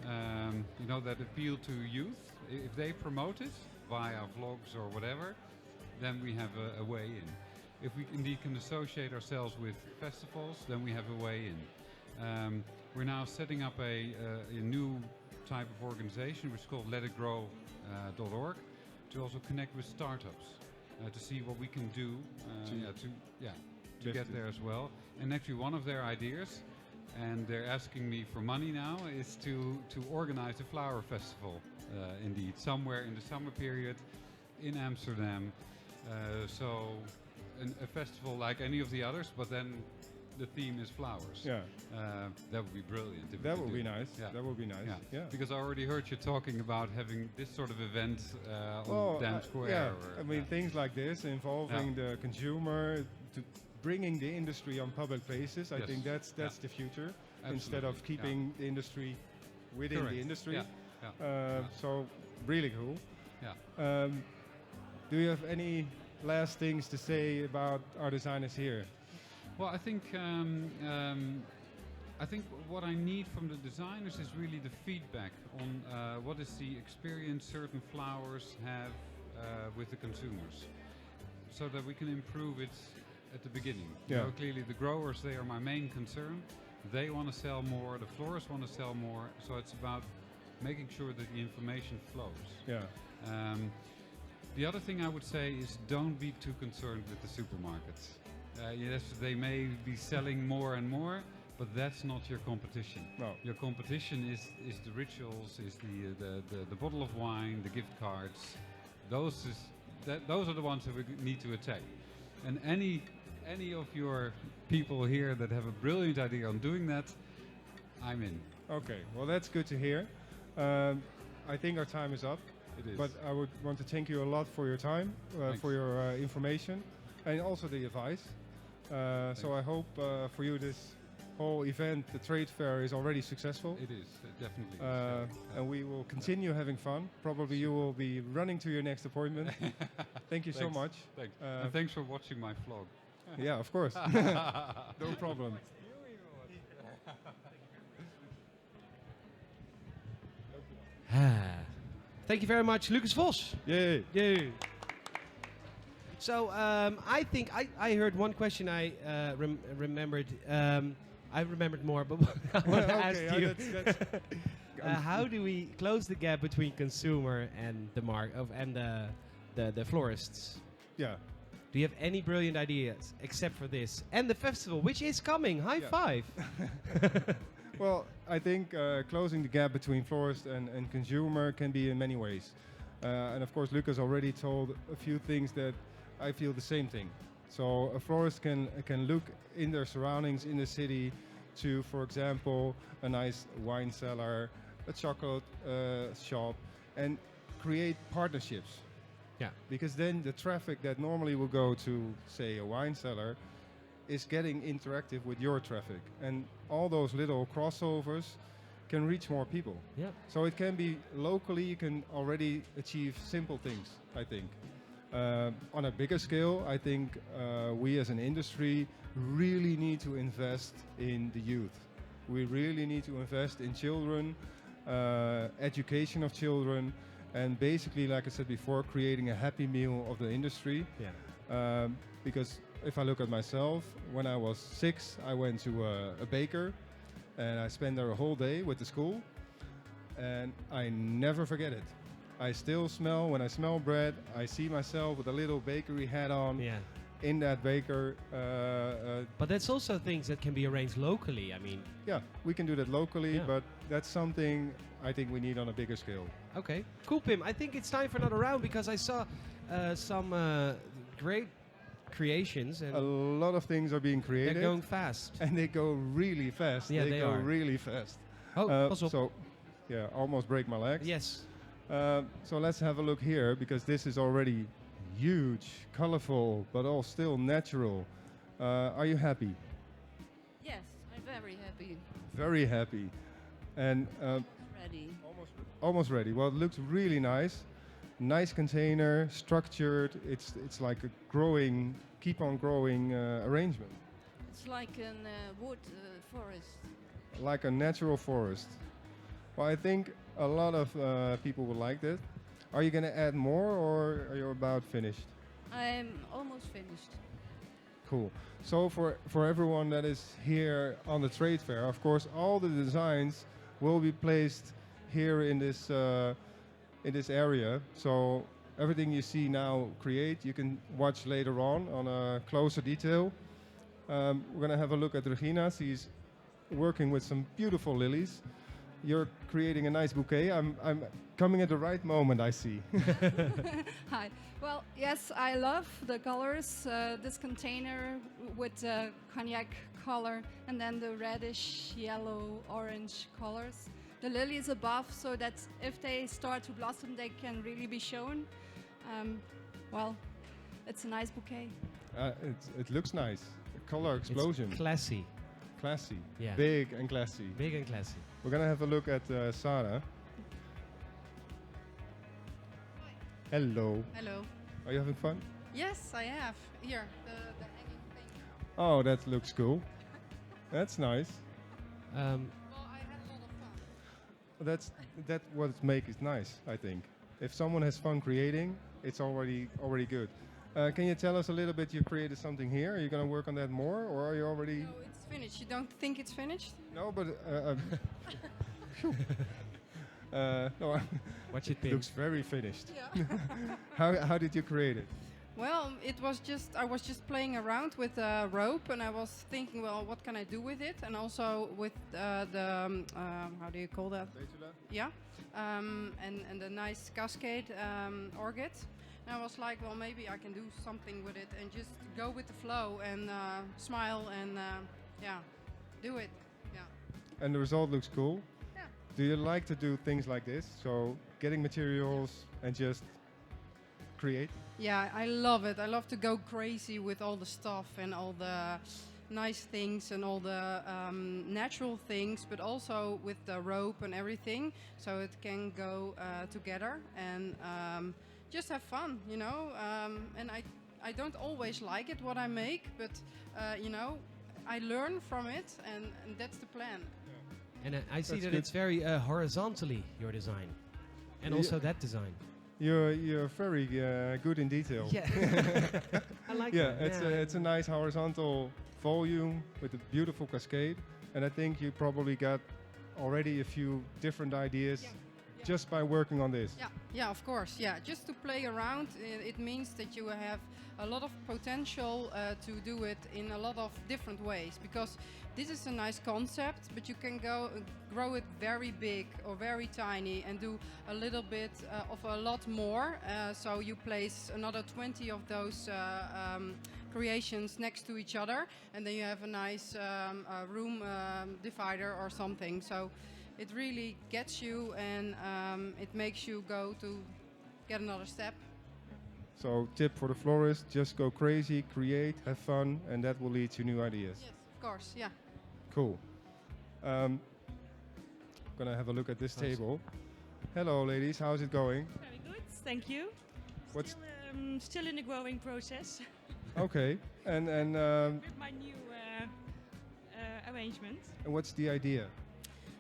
know, that appeal to youth. If they promote it via vlogs or whatever, then we have a way in. If we indeed can associate ourselves with festivals, then we have a way in. We're now setting up a new type of organization, which is called letitgrow.org, to also connect with startups, to see what we can do to get there as well. And actually one of their ideas, and they're asking me for money now, is to organize a flower festival, indeed, somewhere in the summer period in Amsterdam. So a festival like any of the others, but then the theme is flowers. Yeah. That would be brilliant. If That we would could be do nice. Yeah. That would be nice. Yeah. Because I already heard you talking about having this sort of event on Dam Square. Yeah. Or, I mean, things like this involving the consumer, to bringing the industry on public places. I think that's the future. Instead of keeping the industry within the industry. So really cool. Yeah. Do you have any last things to say about our designers here? Well, I think what I need from the designers is really the feedback on what is the experience certain flowers have with the consumers, so that we can improve it at the beginning. You know, clearly the growers, they are my main concern. They want to sell more, the florists want to sell more, so it's about making sure that the information flows. Yeah. The other thing I would say is don't be too concerned with the supermarkets. Yes, they may be selling more and more, but that's not your competition. No. Your competition is the rituals, is the bottle of wine, the gift cards. Those are the ones that we need to attack. And any of your people here that have a brilliant idea on doing that, I'm in. Okay, well that's good to hear. I think our time is up. It is. But I would want to thank you a lot for your time, for your information, and also the advice. So I hope for you this whole event, the trade fair, is already successful. It is, definitely. And we will continue having fun. Probably you will be running to your next appointment. Thank you so much. Thanks. And thanks for watching my vlog. Yeah, of course. No problem. Thank you very much, Lucas Vos. Yay. Yay. So I think I heard one question I remembered. I remembered more, but I want to ask you. How do we close the gap between consumer and the florists? Yeah. Do you have any brilliant ideas except for this and the festival, which is coming? High five. Well, I think closing the gap between florist and consumer can be in many ways. And of course, Lucas already told a few things that I feel the same thing. So a florist can look in their surroundings in the city to, for example, a nice wine cellar, a chocolate shop, and create partnerships. Yeah. Because then the traffic that normally will go to, say, a wine cellar is getting interactive with your traffic. And all those little crossovers can reach more people. Yeah. So it can be locally, you can already achieve simple things, I think. On a bigger scale, I think we as an industry really need to invest in the youth. We really need to invest in children, education of children, and basically, like I said before, creating a happy meal of the industry. Yeah. Because if I look at myself, when I was 6, I went to a baker, and I spent there a whole day with the school, and I never forget it. I still smell, when I smell bread, I see myself with a little bakery hat on. Yeah. In that baker. But that's also things that can be arranged locally. I mean. Yeah, we can do that locally, Yeah. but that's something I think we need on a bigger scale. Okay, cool, Pim. I think it's time for another round because I saw some great creations. And A lot of things are being created. they're going fast. And they go really fast. Yeah, they go are. really fast. Oh, pas op. So, yeah, almost break my legs. Yes. So let's have a look here, because this is already huge, colorful, but all still natural. Are you happy? Yes, I'm very happy. Very happy. And Ready. almost ready. Well, it looks really nice. Nice container, structured. It's like a growing, keep on growing arrangement. It's like a wood forest. Like a natural forest. Well, I think a lot of people would like this. Are you going to add more, or are you about finished? I'm almost finished. Cool. So for everyone that is here on the trade fair, of course, all the designs will be placed here in this area. So everything you see now you can watch later on a closer detail. We're going to have a look at Regina. She's working with some beautiful lilies. You're creating a nice bouquet. I'm coming at the right moment, I see. Hi. Well, yes, I love the colors. This container with the cognac color and then the reddish, yellow, orange colors. The lilies above, so that if they start to blossom, they can really be shown. Well, it's a nice bouquet. It looks nice. A color explosion. It's classy. Classy. Yeah. Big and classy. Big and classy. We're going to have a look at Sarah. Hello. Hello. Are you having fun? Yes, I have. Here, the hanging thing. Oh, that looks cool. That's nice. Well, I had a lot of fun. That's what makes it nice, I think. If someone has fun creating, it's already good. Can you tell us a little bit? You created something here. Are you going to work on that more, or are you already? No, it's finished. You don't think it's finished? No, but no. Watch it, It looks very finished. Yeah. How did you create it? Well, I was just playing around with a rope, and I was thinking, well, what can I do with it? And also with how do you call that? Yeah. And the nice cascade orchid. And I was like, well, maybe I can do something with it and just go with the flow and smile and do it. Yeah. And the result looks cool. Yeah. Do you like to do things like this? So getting materials and just create? Yeah, I love it. I love to go crazy with all the stuff and all the nice things and all the natural things, but also with the rope and everything, so it can go together and just have fun, you know. And I don't always like it what I make, but you know, I learn from it, and that's the plan. And I see That's that good. it's very horizontally, your design. And Yeah. also that design. You're very good in detail. Yeah. I like Yeah, that. it's a nice horizontal volume with a beautiful cascade, and I think you probably got already a few different ideas just by working on this. Yeah, of course. Yeah, just to play around, it means that you have a lot of potential to do it in a lot of different ways, because this is a nice concept, but you can grow it very big or very tiny and do a little bit of a lot more. So you place another 20 of those creations next to each other, and then you have a nice room divider or something. So it really gets you, and it makes you go to get another step. So tip for the florist, just go crazy, create, have fun, and that will lead to new ideas. Yes, of course, yeah. Cool. Gonna have a look at this table. Hello ladies, how's it going? Very good, thank you. What's Still in the growing process. Okay, and With my new arrangement. and what's the idea?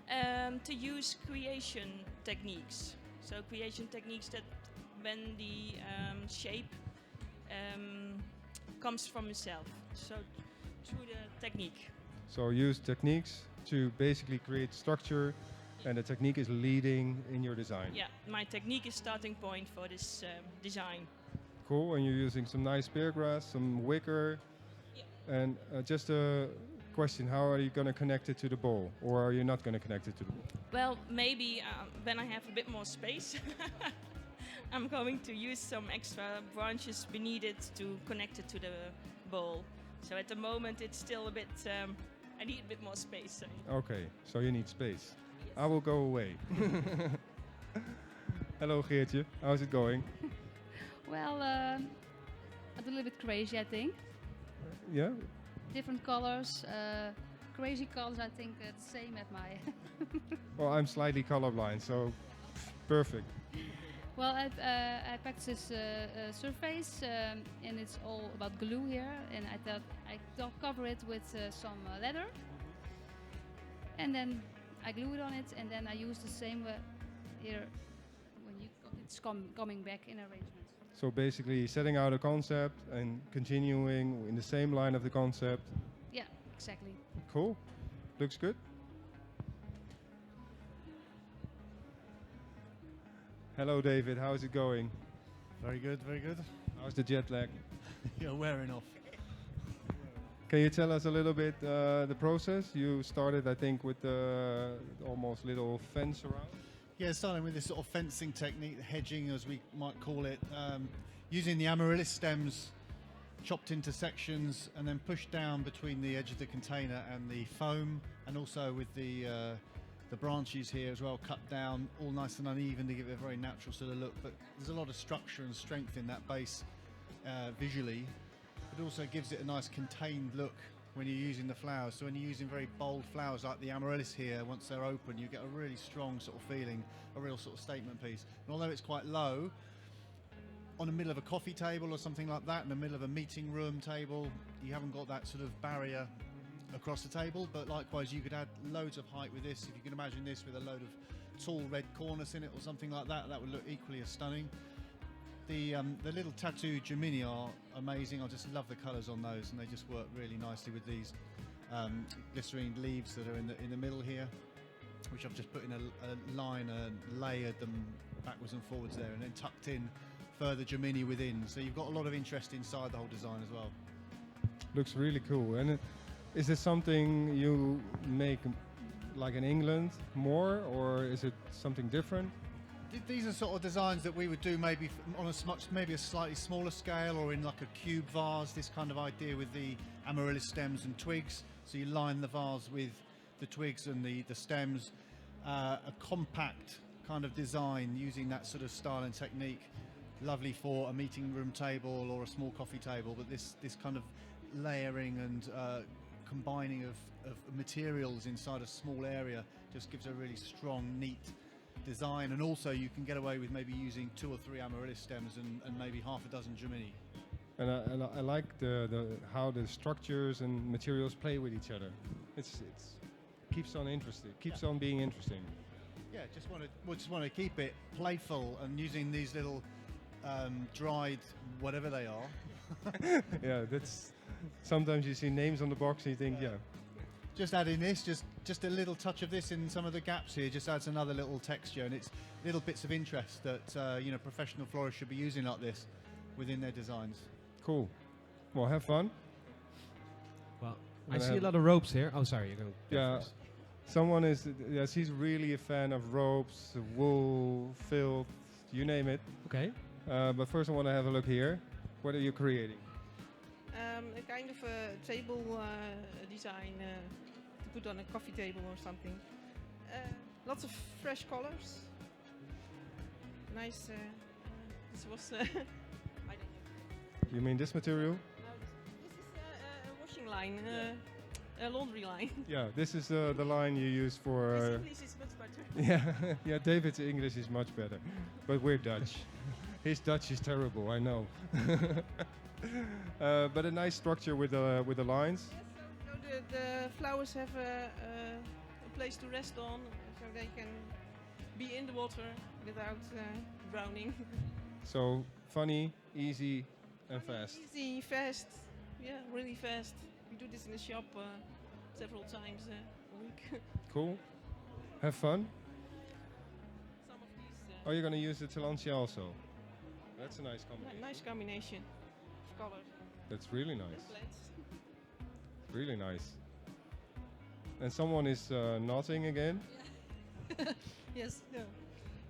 To use creation techniques. So creation techniques that when the shape comes from yourself. So through the technique. So use techniques to basically create structure, and the technique is leading in your design. Yeah, my technique is starting point for this design. Cool, and you're using some nice spear grass, some wicker, and just a question, how are you going to connect it to the bowl, or are you not going to connect it to the bowl? Well, maybe when I have a bit more space, I'm going to use some extra branches beneath it to connect it to the bowl. So at the moment it's still a bit, I need a bit more space. So. Okay, so you need space. I will go away. Hello Geertje, how's it going? Well, a little bit crazy, I think. Yeah? Different colors, crazy colors. I think it's same as my. Well, I'm slightly colorblind, so perfect. Well, I practice this surface, and it's all about glue here. And I thought I'll cover it with some leather, and then I glue it on it, and then I use the same here when it's coming back in arrangement. So basically setting out a concept and continuing in the same line of the concept. Yeah, exactly. Cool. Looks good. Hello David, how's it going? Very good, very good. How's the jet lag? You're wearing off. Can you tell us a little bit the process? You started, I think, with the almost little fence around. Yeah, starting with this sort of fencing technique, hedging as we might call it, using the amaryllis stems chopped into sections and then pushed down between the edge of the container and the foam, and also with the branches here as well, cut down, all nice and uneven to give it a very natural sort of look. But there's a lot of structure and strength in that base visually. It also gives it a nice contained look when you're using the flowers. So when you're using very bold flowers like the amaryllis here, once they're open, you get a really strong sort of feeling, a real sort of statement piece. And although it's quite low, on the middle of a coffee table or something like that, in the middle of a meeting room table, you haven't got that sort of barrier across the table. But likewise, you could add loads of height with this. If you can imagine this with a load of tall red cornice in it or something like that, that would look equally as stunning. The little tattoo gemini are amazing. I just love the colours on those, and they just work really nicely with these glycerine leaves that are in the middle here, which I've just put in a line and layered them backwards and forwards there, and then tucked in further gemini within. So you've got a lot of interest inside the whole design as well. Looks really cool. And is this something you make like in England more, or is it something different? These are sort of designs that we would do maybe on maybe a slightly smaller scale, or in like a cube vase, this kind of idea with the amaryllis stems and twigs. So you line the vase with the twigs and the stems, a compact kind of design using that sort of style and technique. Lovely for a meeting room table or a small coffee table, but this kind of layering and combining of materials inside a small area just gives a really strong, neat design. And also you can get away with maybe using 2 or 3 amaryllis stems and maybe half a dozen gemini. And I like how the structures and materials play with each other. It's keeps on interesting, keeps on being interesting. Yeah, just want to keep it playful and using these little dried whatever they are. Yeah, that's sometimes you see names on the box and you think, yeah. Just adding this, just a little touch of this in some of the gaps here, just adds another little texture, and it's little bits of interest that professional florists should be using like this within their designs. Cool. Well, have fun. Well, I see a lot of ropes here. Oh, sorry, you're going to yeah. first. Someone is, yes, he's really a fan of ropes, wool, filth, you name it. Okay. But first I want to have a look here. What are you creating? kind of a table design to put on a coffee table or something. Lots of fresh colors. Nice. This was. I don't know. You mean this material? No, this is a washing line, a laundry line. Yeah, this is the line you use for. His English is much better. Yeah, yeah. David's English is much better, but we're Dutch. His Dutch is terrible, I know. But a nice structure with the lines. Yes, so the flowers have a place to rest on, so they can be in the water without drowning. So funny, easy, and fast. Easy, fast. Yeah, really fast. We do this in the shop several times a week. Cool. Have fun. Some of these. Are you going to use the Tillandsia also? That's a nice combination. Nice combination of colors. That's really nice. And plants. Really nice. And someone is nodding again. Yeah. Yes. Yeah.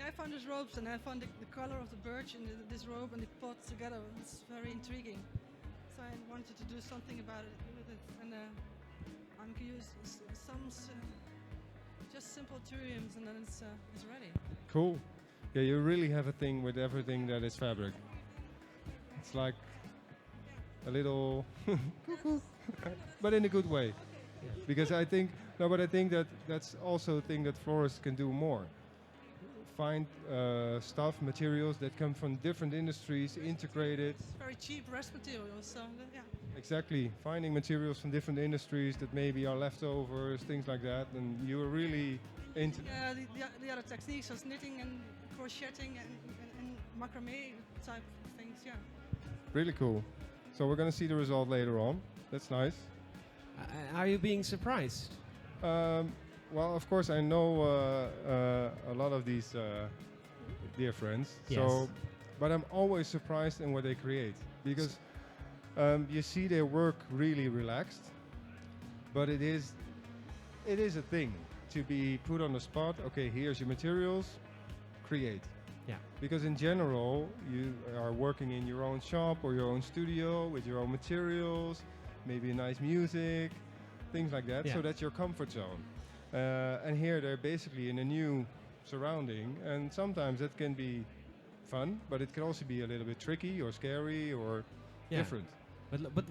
I found these ropes and I found the color of the birch in this rope and the pot together. It's very intriguing. So I wanted to do something about it with it, and I'm going to use some just simple terrariums, and then it's ready. Cool. Yeah, you really have a thing with everything that is fabric. It's like a little cuckoo, but in a good way. Because I think that that's also a thing that florists can do more. Find stuff, materials that come from different industries, integrated. It's very cheap rest materials, so yeah. Exactly, finding materials from different industries that maybe are leftovers, things like that, and you're really into. Yeah, the other techniques are knitting and crocheting and macrame type of things, yeah. Really cool. So we're going to see the result later on. That's nice. Are you being surprised? Well, of course, I know a lot of these dear friends. Yes. So, but I'm always surprised in what they create because you see their work really relaxed. But it is a thing to be put on the spot. Okay, here's your materials, create. Yeah. Because in general, you are working in your own shop or your own studio with your own materials, maybe nice music, things like that. Yeah. So that's your comfort zone. And here they're basically in a new surrounding, and sometimes it can be fun, but it can also be a little bit tricky or scary or different. But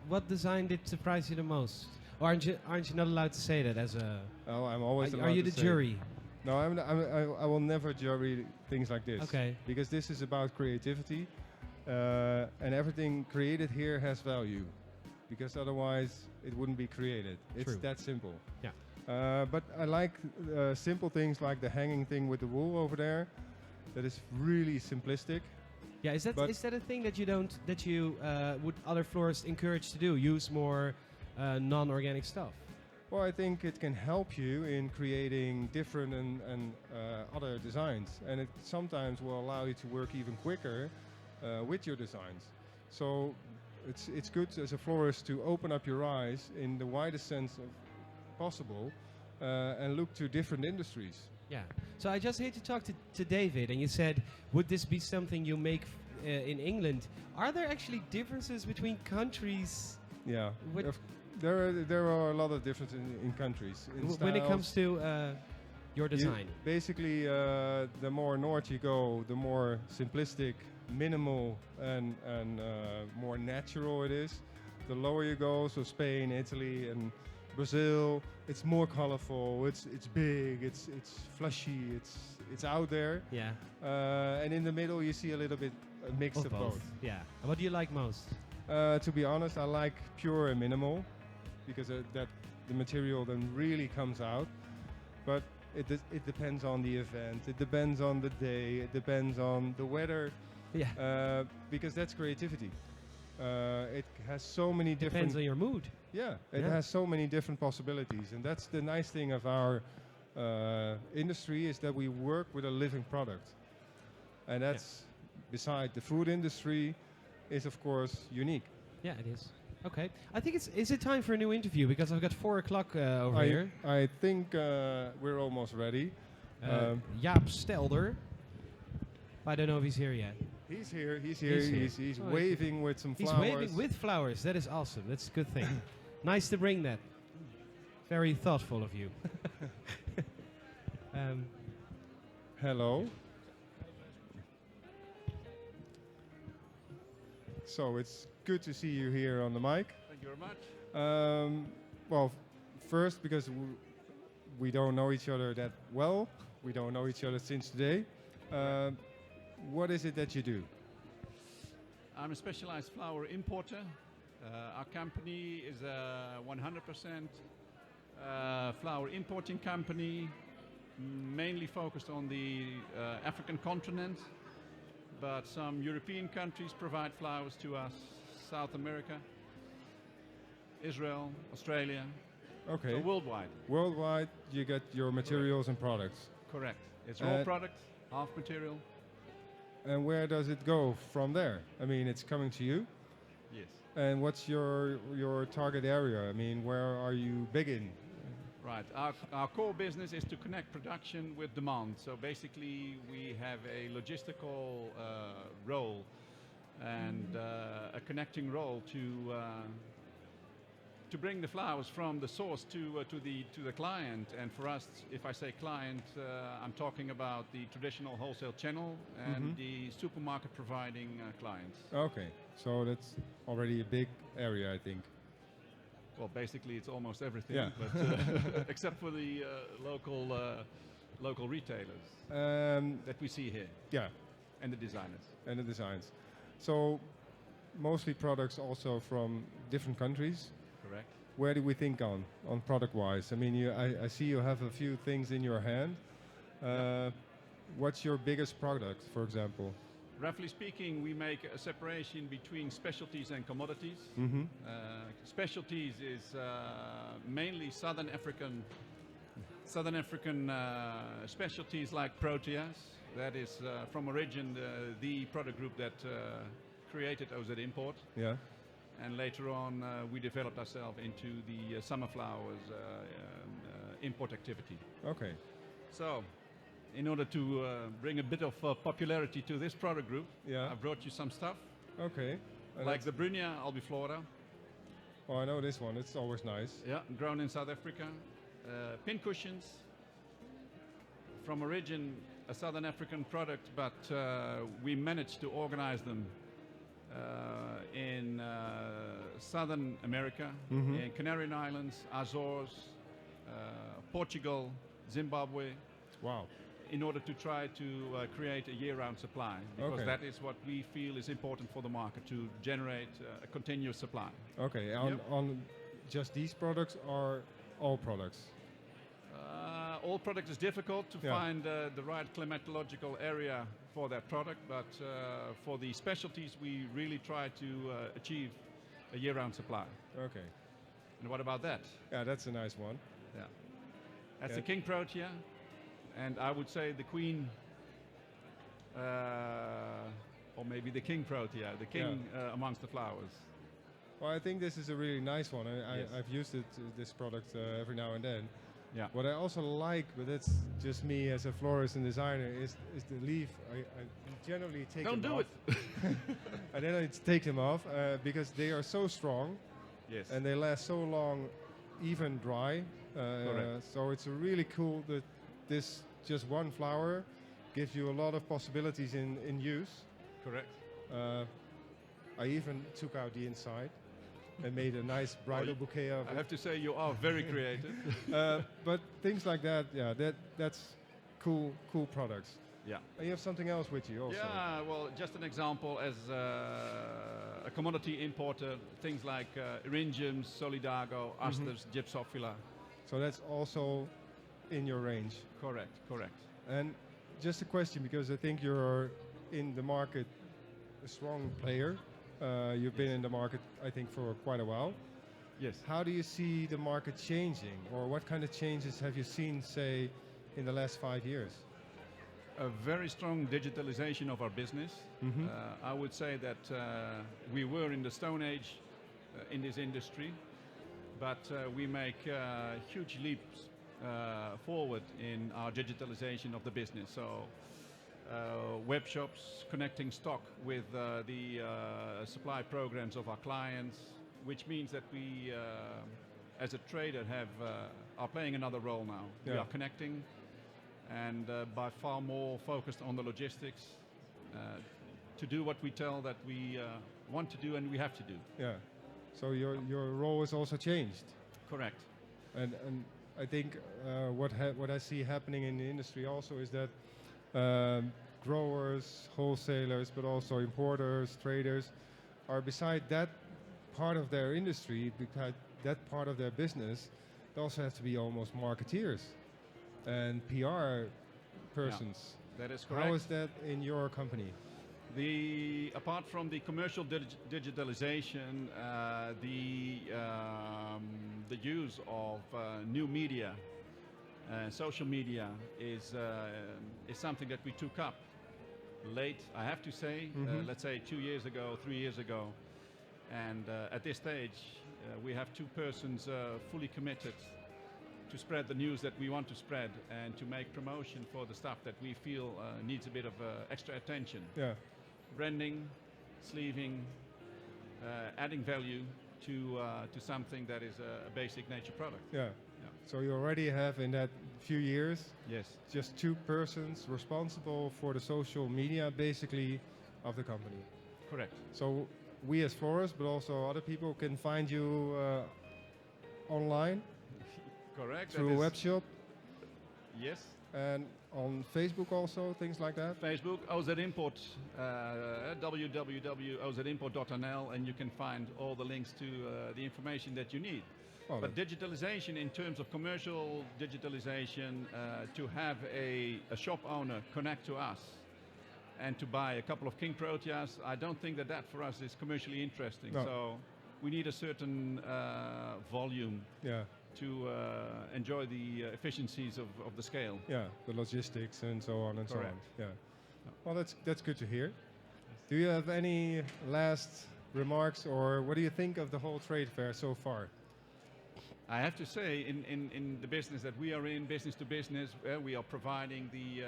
what design did surprise you the most? Or aren't you not allowed to say that as a? Oh, I'm always. Are you the jury? No, I will never jury things like this. Okay. Because this is about creativity, and everything created here has value, because otherwise it wouldn't be created. It's True. that simple. Yeah. But I like simple things like the hanging thing with the wool over there. That is really simplistic. Yeah, is that a thing that you would other florists encourage to do? Use more non-organic stuff. Well, I think it can help you in creating different and other designs, and it sometimes will allow you to work even quicker with your designs. So it's good as a florist to open up your eyes in the widest sense of possible and look to different industries. Yeah. So I just hate to talk to David, and you said, would this be something you make in England? Are there actually differences between countries? Yeah. There are a lot of differences in countries. When it comes to your design? Basically, the more north you go, the more simplistic, minimal, and more natural it is. The lower you go, so Spain, Italy, and Brazil, it's more colorful. It's big. It's flashy. It's out there. Yeah. And in the middle, you see a little bit a mix of both. Yeah. What do you like most? To be honest, I like pure and minimal, because that the material then really comes out. But it depends on the event. It depends on the day. It depends on the weather. Yeah. Because that's creativity. It has so many different. Depends on your mood. Yeah. It has so many different possibilities, and that's the nice thing of our industry, is that we work with a living product, and that's beside the food industry, is of course unique. Yeah, it is. Okay, I think is it time for a new interview, because I've got 4 o'clock over here. I think we're almost ready. Jaap Stelder. I don't know if he's here yet. He's here. He's Oh, waving with some He's flowers. waving with flowers. That is awesome. That's a good thing. Nice to bring that. Very thoughtful of you. Hello. So it's good to see you here on the mic. Thank you very much. Well, first, because we don't know each other that well, we don't know each other since today. What is it that you do? I'm a specialized flower importer. Our company is a 100% flower importing company, mainly focused on the African continent, but some European countries provide flowers to us, South America, Israel, Australia. Okay. So worldwide. Worldwide, you get your materials and products. Correct. It's raw product, half material. And where does it go from there? I mean, it's coming to you. Yes. And what's your target area? I mean, where are you big in? Right. Our core business is to connect production with demand. So basically, we have a logistical role and a connecting role to bring the flowers from the source to the client. And for us, if I say client, I'm talking about the traditional wholesale channel and the supermarket providing clients. Okay, so that's already a big area, I think. Well, basically, it's almost everything, Yeah. but except for the local retailers that we see here. Yeah. And the designers. And the designs. So mostly products also from different countries. Correct. Where do we think on product-wise? I mean, I see you have a few things in your hand. What's your biggest product, for example? Roughly speaking, we make a separation between specialties and commodities. Specialties is mainly Southern African specialties like proteas. That is from origin the product group that created OZ Import. Yeah. And later on, we developed ourselves into the summer flowers import activity. Okay. So, in order to bring a bit of popularity to this product group, I brought you some stuff. Okay. Like the Brunia albiflora. Oh, I know this one. It's always nice. Yeah, grown in South Africa. Pin cushions. From origin, a Southern African product, but we managed to organize them in Southern America, in Canary Islands, Azores, Portugal, Zimbabwe. Wow. In order to try to create a year-round supply, because that is what we feel is important for the market, to generate a continuous supply. Okay, on just these products or all products? All products is difficult to find the right climatological area for that product, but for the specialties we really try to achieve a year-round supply. Okay. And what about that? Yeah, that's a nice one. Yeah. That's the King Protea, and I would say the Queen, or maybe the King Protea, the King amongst the flowers. Well, I think this is a really nice one. I've used this product every now and then. Yeah. What I also like, but that's just me as a florist and designer, is the leaf. I generally take them off. Don't do it! And then I take them off because they are so strong. Yes. And they last so long, even dry. Correct. So it's really cool that this just one flower gives you a lot of possibilities in use. Correct. I even took out the inside and made a nice bridal bouquet of it. I have to say you are very creative. But things like that, that's cool products. Yeah. And you have something else with you also. Yeah, well, just an example as a commodity importer, things like Eryngiums, Solidago, Asters, Gypsophila. So that's also in your range. Correct. And just a question, because I think you're in the market a strong player. You've been in the market, I think, for quite a while. Yes. How do you see the market changing, or what kind of changes have you seen, say, in the last 5 years? A very strong digitalization of our business. I would say that we were in the Stone Age in this industry, but we make huge leaps forward in our digitalization of the business. So web shops, connecting stock with the supply programs of our clients, which means that we, as a trader, are playing another role now. We Yeah. are connecting, and by far more focused on the logistics to do what we tell that we want to do and we have to do. Yeah. So your role has also changed. Correct. And I think what I see happening in the industry also is that growers, wholesalers, but also importers, traders, are beside that part of their industry, because that part of their business, they also have to be almost marketeers and PR persons. That is correct. How is that in your company? Apart from the commercial digitalization, the use of new media, social media is something that we took up late, I have to say, let's say 2 years ago, 3 years ago. And at this stage, we have 2 persons fully committed to spread the news that we want to spread and to make promotion for the stuff that we feel needs a bit of extra attention. Yeah. Branding, sleeving, adding value to something that is a basic nature product. Yeah. So you already have in that few years, yes, just 2 persons responsible for the social media, basically, of the company. Correct. So we as Florist, but also other people can find you online. Correct. Through a web shop. Yes. And on Facebook also, things like that? Facebook, OZ Import, www.ozimport.nl, and you can find all the links to the information that you need. Oh, but digitalization, in terms of commercial digitalization, to have a shop owner connect to us and to buy a couple of King Proteas, I don't think that for us is commercially interesting. No. So we need a certain volume. Yeah. To enjoy the efficiencies of the scale. Yeah, the logistics and so on and Correct. so on. Yeah. Well, that's good to hear. Do you have any last remarks, or what do you think of the whole trade fair so far? I have to say, in the business that we are in, business to business, we are providing the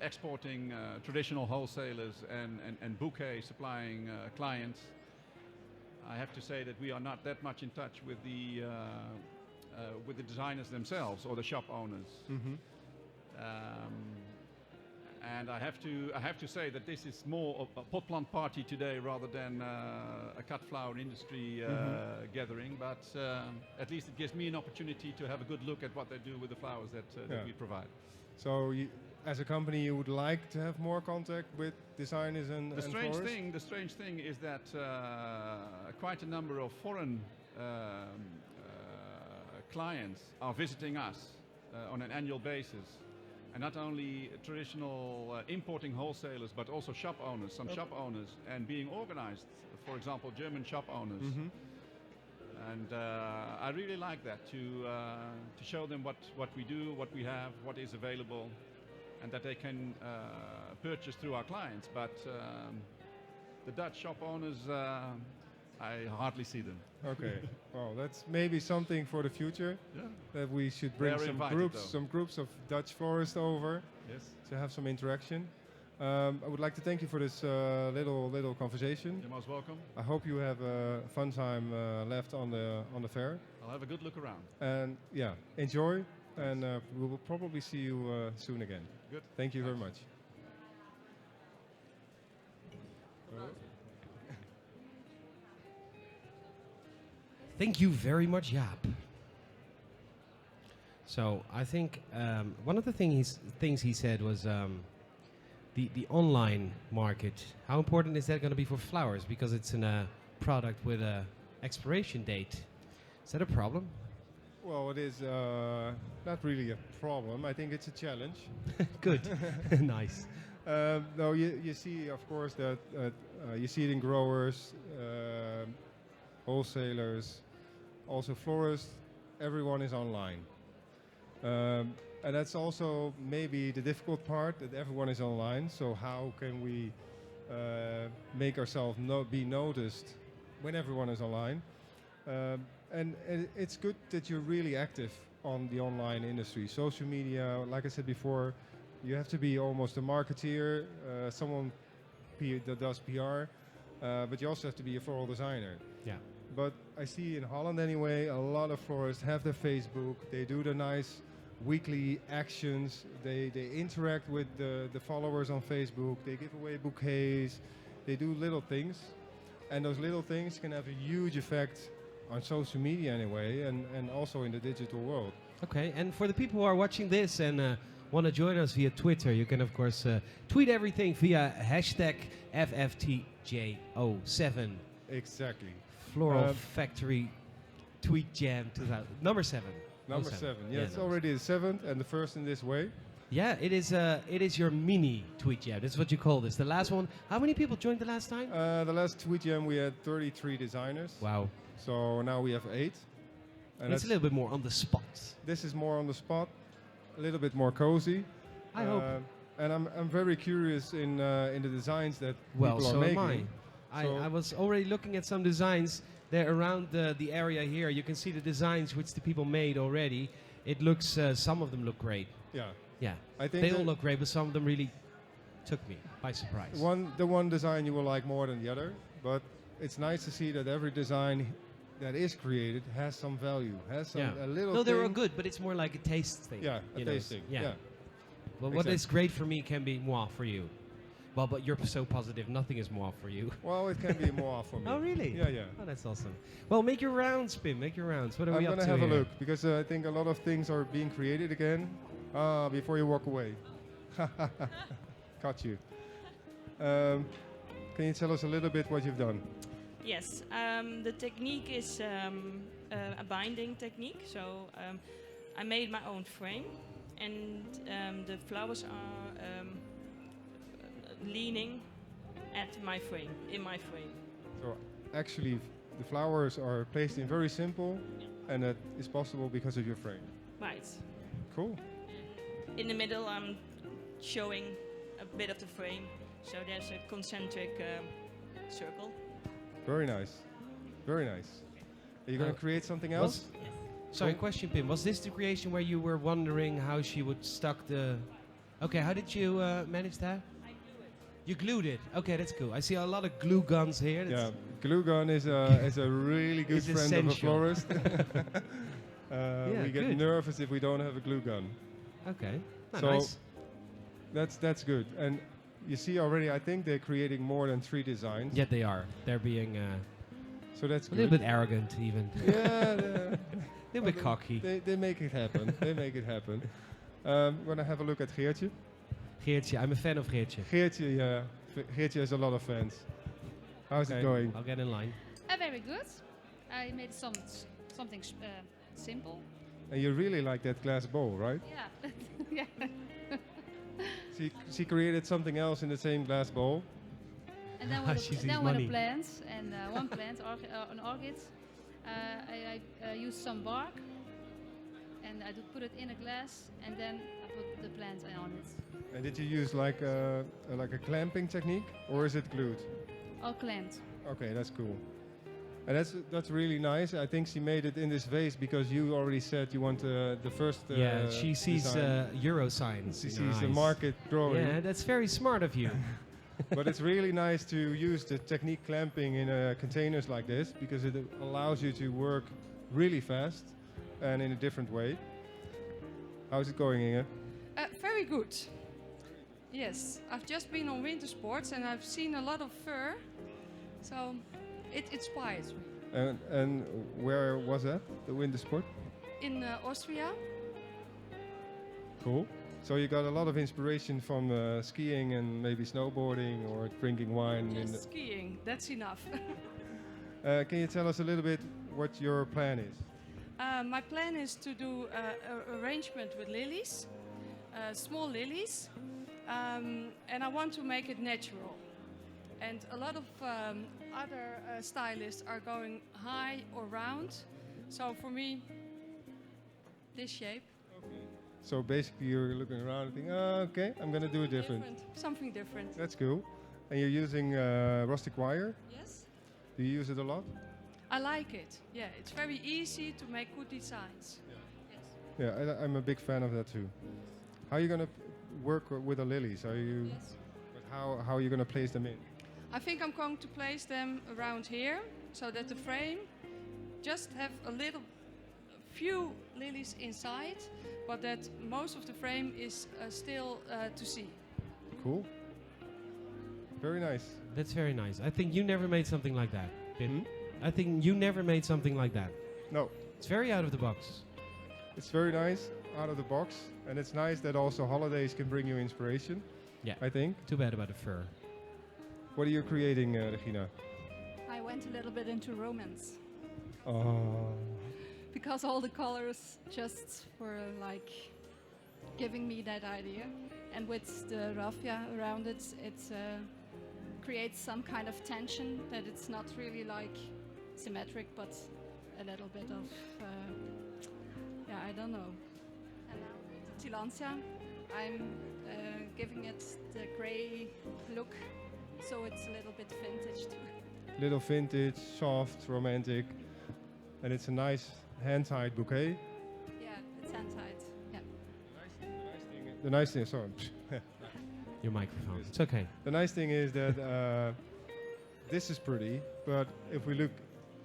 exporting traditional wholesalers and bouquet supplying clients. I have to say that we are not that much in touch with the designers themselves or the shop owners. And I have to say that this is more of a pot plant party today rather than a cut flower industry gathering. But at least it gives me an opportunity to have a good look at what they do with the flowers that we provide. So, as a company, you would like to have more contact with designers and florists? The strange thing is that quite a number of foreign clients are visiting us on an annual basis, and not only traditional importing wholesalers, but also shop owners, some shop owners, and being organized, for example, German shop owners. And I really like that, to show them what we do, what we have, what is available, and that they can purchase through our clients. But the Dutch shop owners, I hardly see them. Okay, well, that's maybe something for the future. Yeah. That we should bring some groups of Dutch florists over. Yes. To have some interaction. I would like to thank you for this little conversation. You're most welcome. I hope you have a fun time left on the fair. I'll have a good look around. And yeah, enjoy, and we will probably see you soon again. Good. Thank you very much. Thank you very much, Jaap. So I think one of the things he said was the online market. How important is that going to be for flowers? Because it's a product with a expiration date. Is that a problem? Well, it is not really a problem. I think it's a challenge. Good. Nice. No, you see, of course, that you see it in growers, wholesalers, also florists. Everyone is online. And that's also maybe the difficult part, that everyone is online. So how can we make ourselves be noticed when everyone is online? And it's good that you're really active on the online industry. Social media, like I said before, You have to be almost a marketeer, someone that does PR, but you also have to be a floral designer. Yeah. But I see in Holland anyway, a lot of florists have their Facebook. They do the nice weekly actions. They interact with the followers on Facebook. They give away bouquets. They do little things. And those little things can have a huge effect on social media anyway, and also in the digital world. Okay, and for the people who are watching this and want to join us via Twitter, you can of course tweet everything via hashtag FFTJ07. Exactly. Floral Factory TweetJam 2000. Number 7. Number 7. Yeah, it's already the 7th and the first in this way. Yeah, it is your mini TweetJam. That's what you call this. The last one. How many people joined the last time? The last TweetJam we had 33 designers. Wow. So now we have 8. And it's a little bit more on the spot. This is more on the spot, a little bit more cozy. I hope. And I'm very curious in the designs that people are so making. am I. I was already looking at some designs there around the area here. You can see the designs which the people made already. It looks, some of them look great. Yeah. Yeah. I think they all look great, but some of them really took me by surprise. The one design you will like more than the other, but it's nice to see that every design that is created has some value, has some a little. No, they're all good, but it's more like a taste thing. Yeah, a taste thing. Yeah. Well, what is great for me can be moi for you. Well, but you're so positive, nothing is moi for you. Well, it can be moi for me. Oh, really? Yeah, yeah. Oh, that's awesome. Well, make your rounds, Pim. Make your rounds. What are we up to? I'm gonna have here? a look because I think a lot of things are being created again. Before you walk away. Caught you. Can you tell us a little bit what you've done? Yes, the technique is a binding technique. So I made my own frame, and the flowers are leaning at my frame, in my frame. So actually, the flowers are placed in very simple, and that is possible because of your frame. Right. Cool. In the middle, I'm showing a bit of the frame, so there's a concentric circle. Very nice. Very nice. Are you going to create something else? Yes. Sorry, question, Pim. Was this the creation where you were wondering how she would stuck the... Okay, how did you manage that? I glue it. You glued it. Okay, that's cool. I see a lot of glue guns here. Yeah, glue gun is a really good friend essential. of a florist. We get good. nervous if we don't have a glue gun. Okay. Oh, So nice. that's good. And you see already, I think they're creating more than 3 designs. Yeah, they are. They're being So that's a good. little bit arrogant, even. Yeah, a little bit cocky. They make it happen. They make it happen. We're gonna have a look at Geertje. Geertje, I'm a fan of Geertje. Geertje, yeah. Geertje has a lot of fans. How's it going? I'll get in line. Very good. I made something simple. And you really like that glass bowl, right? Yeah. Yeah. She created something else in the same glass bowl. And then with the plants and one plant, an orchid, I used some bark and I put it in a glass and then I put the plant on it. And did you use like a clamping technique, or is it glued? All clamped. Okay, that's cool. And that's really nice. I think she made it in this vase because you already said you want the first. Yeah, she sees euro signs. She sees the market growing. Yeah, that's very smart of you. But it's really nice to use the technique clamping in containers like this because it allows you to work really fast and in a different way. How's it going, Inge? Very good. Yes, I've just been on winter sports and I've seen a lot of fur, so it inspires me. And where was that, the winter sport? In Austria. Cool. So you got a lot of inspiration from skiing and maybe snowboarding or drinking wine. Just skiing, that's enough. Can you tell us a little bit what your plan is? My plan is to do an arrangement with lilies, small lilies, and I want to make it natural. And a lot of other stylists are going high or round. So for me, this shape. So basically you're looking around and thinking, okay, I'm going to do it different. Something different. That's cool. And you're using rustic wire? Yes. Do you use it a lot? I like it. Yeah, it's very easy to make good designs. Yeah, I'm a big fan of that too. How are you going to work with the lilies? Are you? Yes. But how are you going to place them in? I think I'm going to place them around here so that the frame just have a few lilies inside, but that most of the frame is still to see. Cool. Very nice. That's very nice. I think you never made something like that, Pim. I think you never made something like that. No. It's very out of the box. It's very nice, out of the box, and it's nice that also holidays can bring you inspiration. Yeah. I think. Too bad about the fur. What are you creating, Regina? I went a little bit into romance Oh. because all the colors just were like giving me that idea. And with the raffia around it, it creates some kind of tension that it's not really like symmetric, but a little bit of, I don't know. And now with the Tillandsia, I'm giving it the grey look, so it's a little bit vintage too. Little vintage, soft, romantic, and it's a nice hand-tied bouquet. Yeah, it's hand-tied. Yeah. The nice thing, sorry. Your microphone. It's okay. The nice thing is that this is pretty, but if we look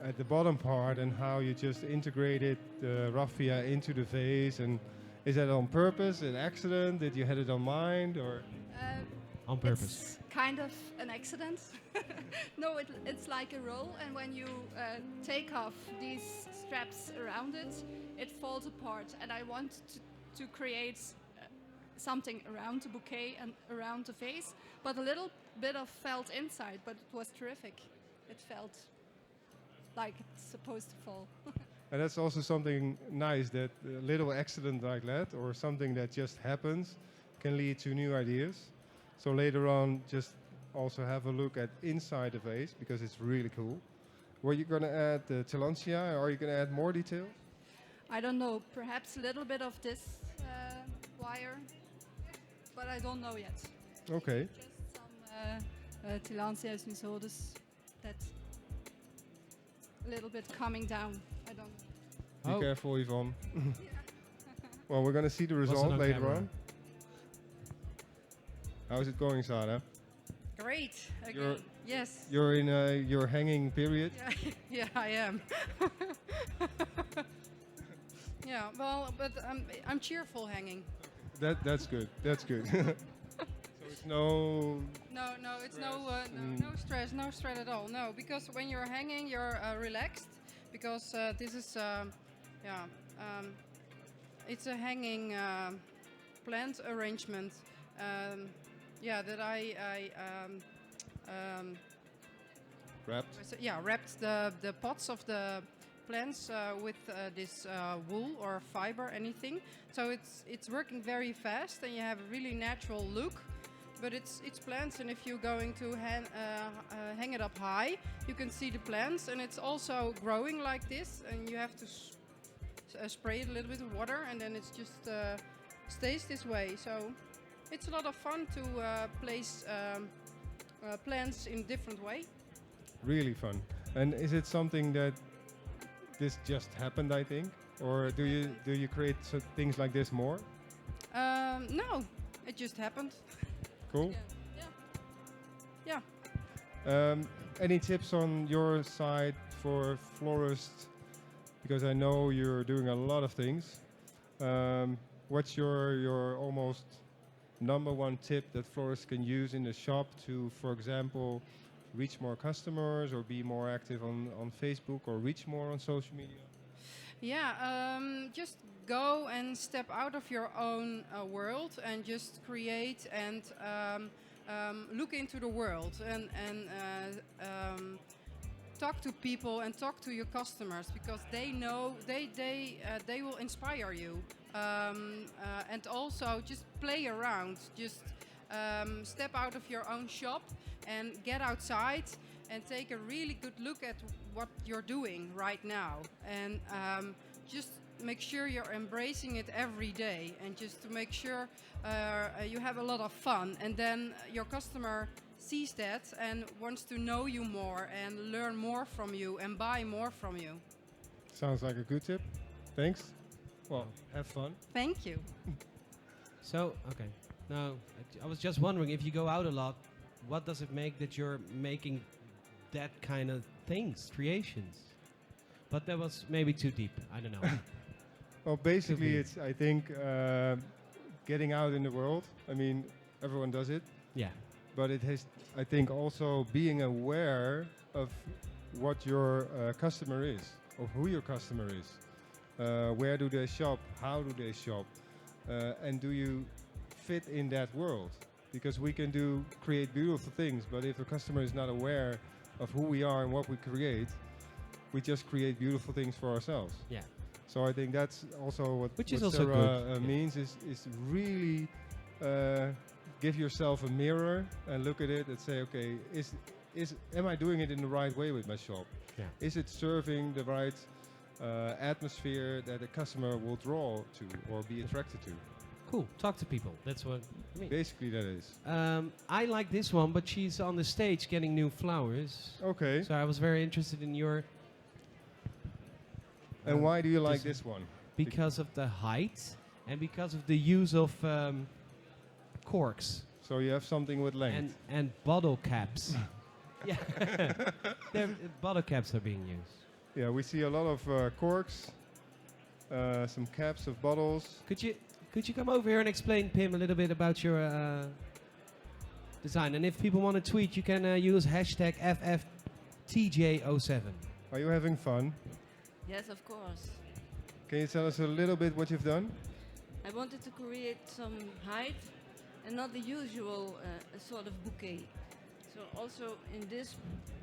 at the bottom part and how you just integrated the raffia into the vase, and is that on purpose, an accident? Did you had it on mind, or? On purpose. It's kind of an accident. No, it's like a roll, and when you take off these straps around it, it falls apart. And I want to create something around the bouquet and around the vase, but a little bit of felt inside, but it was terrific. It felt like it's supposed to fall. And that's also something nice, that a little accident like that, or something that just happens, can lead to new ideas. So later on, just also have a look at inside the vase, because it's really cool. Were you going to add the Tillandsia, or are you going to add more detail? I don't know, perhaps a little bit of this wire, but I don't know yet. Okay. Just some Tillandsia's Nisodes that a little bit coming down. I don't know. Be careful, Yvonne. Well, we're going to see the Wasn't result on later camera. on. How's it going, Sarah? Great. You're- Yes. You're in your hanging period. Yeah, I am. Yeah, well, but I'm cheerful hanging. That's good. That's good. So it's no. No, it's no stress, no stress at all. No, because when you're hanging, you're relaxed, because this is it's a hanging plant arrangement. That I Wrapped. wrapped the pots of the plants with this wool or fiber, anything. So it's working very fast, and you have a really natural look. But it's plants, and if you're going to hang it up high, you can see the plants, and it's also growing like this, and you have to spray it a little bit of water, and then it's just stays this way. So it's a lot of fun to place plants in different way. Really fun. And is it something that this just happened, I think, or do you create things like this more? No, it just happened. Cool. Yeah. Any tips on your side for Florist? Because I know you're doing a lot of things. What's your almost number one tip that Florists can use in the shop to, for example, reach more customers, or be more active on Facebook, or reach more on social media? Yeah, just go and step out of your own world, and just create and look into the world, and talk to people and talk to your customers, because they know they will inspire you, and also just play around, just step out of your own shop and get outside and take a really good look at what you're doing right now, and just make sure you're embracing it every day, and just to make sure you have a lot of fun, and then your customer sees that and wants to know you more and learn more from you and buy more from you. Sounds like a good tip. Thanks. Well, have fun. Thank you. So, okay. No, I was just wondering if you go out a lot, what does it make that you're making that kind of things, creations? But that was maybe too deep. I don't know. Well, basically, it's, I think, getting out in the world. I mean, everyone does it. Yeah. But it has, I think, also being aware of what your customer is, of who your customer is. Where do they shop? How do they shop? And do you fit in that world? Because we can create beautiful things, but if the customer is not aware of who we are and what we create, we just create beautiful things for ourselves. Yeah. So I think that's also what Which is what also Sarah good. means is really give yourself a mirror and look at it and say, okay, am I doing it in the right way with my shop? Yeah. Is it serving the right atmosphere that a customer will draw to or be attracted to? Cool. Talk to people. That's what I mean. Basically, that is. I like this one, but she's on the stage getting new flowers. Okay. So I was very interested in your... And why do you like this one? Because of the height and because of the use of corks. So you have something with length. And bottle caps. Yeah. Bottle caps are being used. Yeah, we see a lot of corks, some caps of bottles. Could you come over here and explain, Pim, a little bit about your design? And if people want to tweet, you can use hashtag FFTJ07. Are you having fun? Yes, of course. Can you tell us a little bit what you've done? I wanted to create some height and not the usual sort of bouquet. So also in this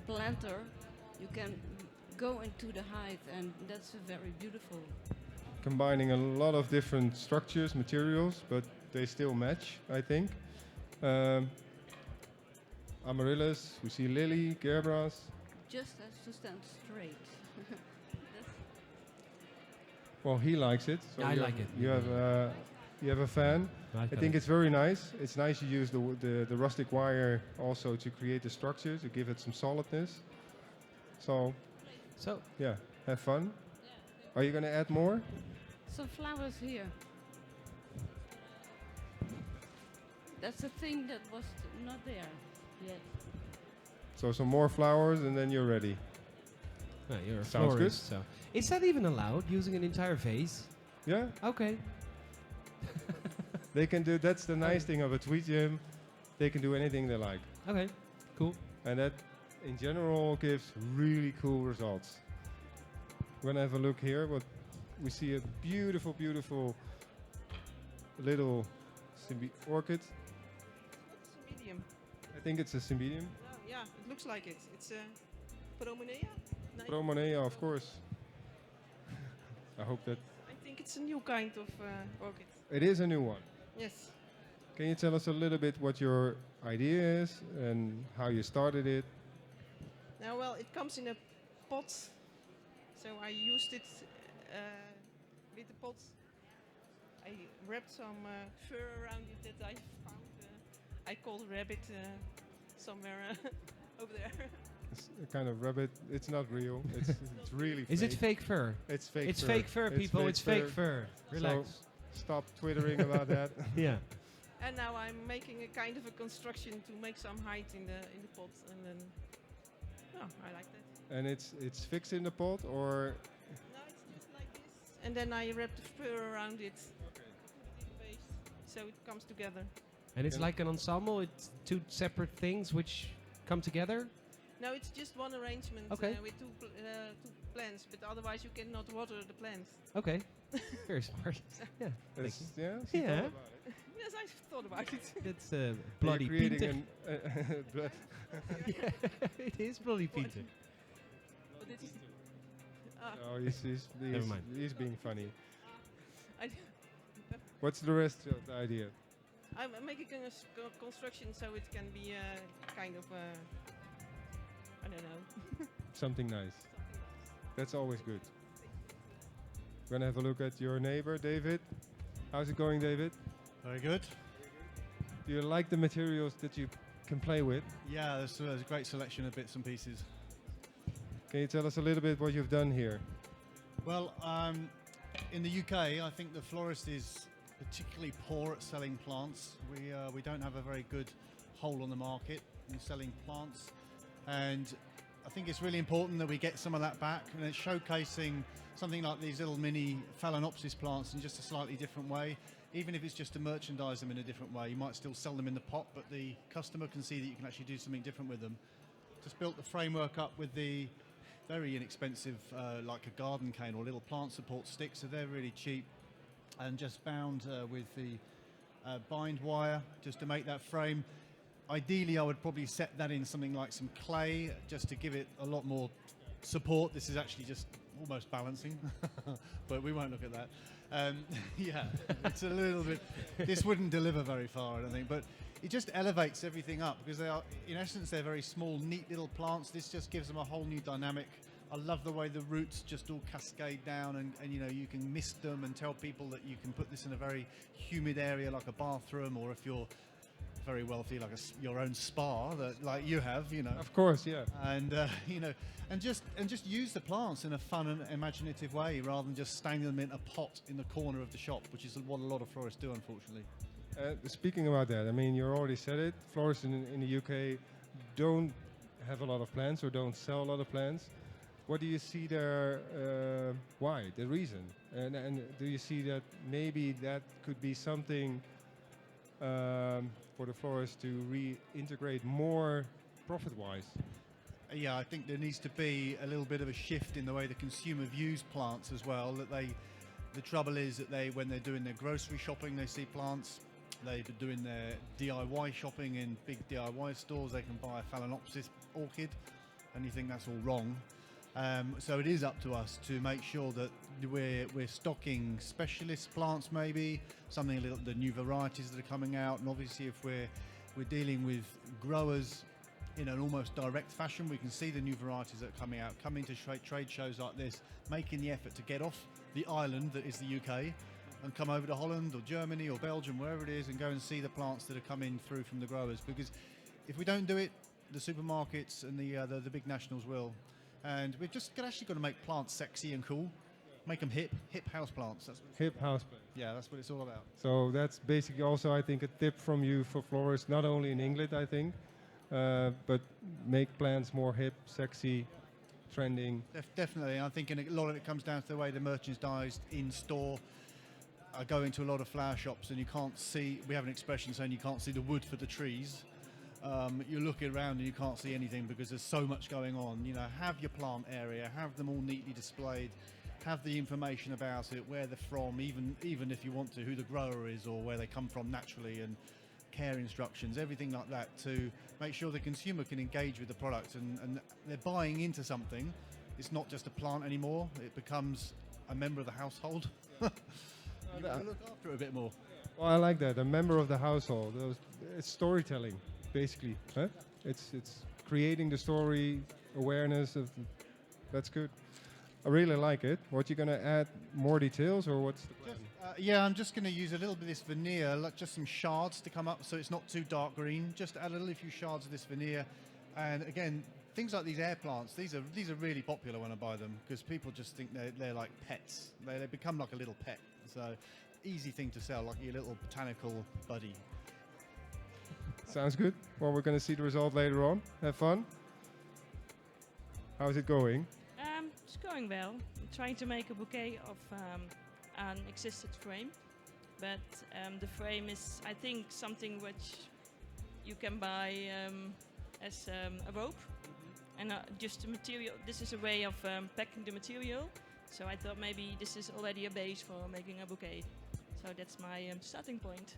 planter, you can go into the height, and that's very beautiful. Combining a lot of different structures, materials, but they still match, I think. Amaryllis, we see lily, gerbras. Just has to stand straight. Well, he likes it. So I like it. You have a fan. I think it's very nice. It's nice you use the rustic wire also to create the structure, to give it some solidness. So yeah, have fun. Are you going to add more? Some flowers here. That's a thing that was not there yet. So some more flowers and then you're ready. No, you're a Sounds florist, good. so. Is that even allowed, using an entire vase? Yeah. Okay. They can do, that's the nice thing of a TweetJam. They can do anything they like. Okay, cool. And that in general gives really cool results. We're gonna have a look here. What we see a beautiful, beautiful little orchid. Medium. I think it's a cymbidium. Oh, yeah, it looks like it. It's a Promonea. Promonea, of course. I hope that I think it's a new kind of orchid. it is a new one. Yes. Can you tell us a little bit what your idea is and how you started it? Now, well, it comes in a pot, so I used it with the pot. I wrapped some fur around it that I found. I called rabbit somewhere over there. It's a kind of rabbit. It's not real. It's really Is fake. it fake fur? It's fake It's fur. fake fur, people. It's fake fur. So Relax. stop twittering about that. Yeah. And now I'm making a kind of a construction to make some height in the pot, and then I like that. And it's fixed in the pot, or No, it's just like this. And then I wrap the fur around it. Okay. Put it in the vase, so it comes together. And it's like an ensemble. It's two separate things which come together. No, it's just one arrangement Okay. with two plants, but otherwise you cannot water the plants. Okay. Very smart. Yeah. It's- thank you. yeah, she Yeah. thought about it. Yes, I thought about it. It's You're bloody creating Peter. Yeah, it is bloody Peter. But it is. Oh, Never mind. he's being funny. I What's the rest of the idea? I'm making a construction so it can be kind of I don't know. Something nice. That's always good. We're gonna have a look at your neighbor, David. How's it going, David? Very good. Do you like the materials that you can play with? Yeah, there's a great selection of bits and pieces. Can you tell us a little bit what you've done here? Well, in the UK, I think the Florist is particularly poor at selling plants. We don't have a very good hold on the market in selling plants, and I think it's really important that we get some of that back, and it's showcasing something like these little mini Phalaenopsis plants in just a slightly different way. Even if it's just to merchandise them in a different way, you might still sell them in the pot, but the customer can see that you can actually do something different with them. Just built the framework up with the very inexpensive, like a garden cane or little plant support sticks, so they're really cheap, and just bound with the bind wire just to make that frame. Ideally, I would probably set that in something like some clay just to give it a lot more support. This is actually just almost balancing, but we won't look at that. Yeah, it's a little bit, this wouldn't deliver very far, I don't think, but it just elevates everything up because they are, in essence, they're very small, neat little plants. This just gives them a whole new dynamic. I love the way the roots just all cascade down, and you know, you can mist them and tell people that you can put this in a very humid area like a bathroom, or if you're very wealthy, like your own spa, that like you have, you know. Of course, yeah. And you know, and just use the plants in a fun and imaginative way, rather than just staying them in a pot in the corner of the shop, which is what a lot of florists do, unfortunately. Speaking about that, I mean, you already said it. Florists in the UK don't have a lot of plants or don't sell a lot of plants. What do you see there? Why? The reason? And do you see that maybe that could be something for the florist to reintegrate more profit-wise? Yeah, I think there needs to be a little bit of a shift in the way the consumer views plants as well. The trouble is that when they're doing their grocery shopping, they see plants. They're doing their DIY shopping in big DIY stores. They can buy a Phalaenopsis orchid, and you think that's all wrong. So it is up to us to make sure that we're stocking specialist plants, maybe something a little, the new varieties that are coming out, and obviously if we're dealing with growers in an almost direct fashion, we can see the new varieties that are coming out, coming to trade shows like this, making the effort to get off the island that is the UK and come over to Holland or Germany or Belgium, wherever it is, and go and see the plants that are coming through from the growers. Because if we don't do it, the supermarkets and the big nationals will. And we've just actually got to make plants sexy and cool, make them hip house plants. Hip house plants. Yeah, that's what it's all about. So that's basically also, I think, a tip from you for florists, not only in England, I think, but make plants more hip, sexy, trending. Definitely. I think a lot of it comes down to the way they're merchandised in store. I go into a lot of flower shops and you can't see, we have an expression saying you can't see the wood for the trees. You're looking around and you can't see anything because there's so much going on. You know, have your plant area, have them all neatly displayed, have the information about it, where they're from, even if you want to, who the grower is or where they come from naturally, and care instructions, everything like that, to make sure the consumer can engage with the product and they're buying into something. It's not just a plant anymore, it becomes a member of the household. You can look after it a bit more. Well, I like that, a member of the household. It's storytelling, basically. Huh? It's creating the story, awareness of. That's good. I really like it. What, you gonna add more details, or what's the plan? Yeah, I'm just going to use a little bit of this veneer, like just some shards to come up, so it's not too dark green. Just add a little few shards of this veneer, and again, things like these air plants. These are really popular when I buy them because people just think they're like pets. They become like a little pet. So easy thing to sell, like your little botanical buddy. Sounds good. Well, we're going to see the result later on. Have fun. How's it going? It's going well. I'm trying to make a bouquet of an existing frame, but the frame is, I think, something which you can buy as a rope, and just the material. This is a way of packing the material. So I thought maybe this is already a base for making a bouquet. So that's my starting point.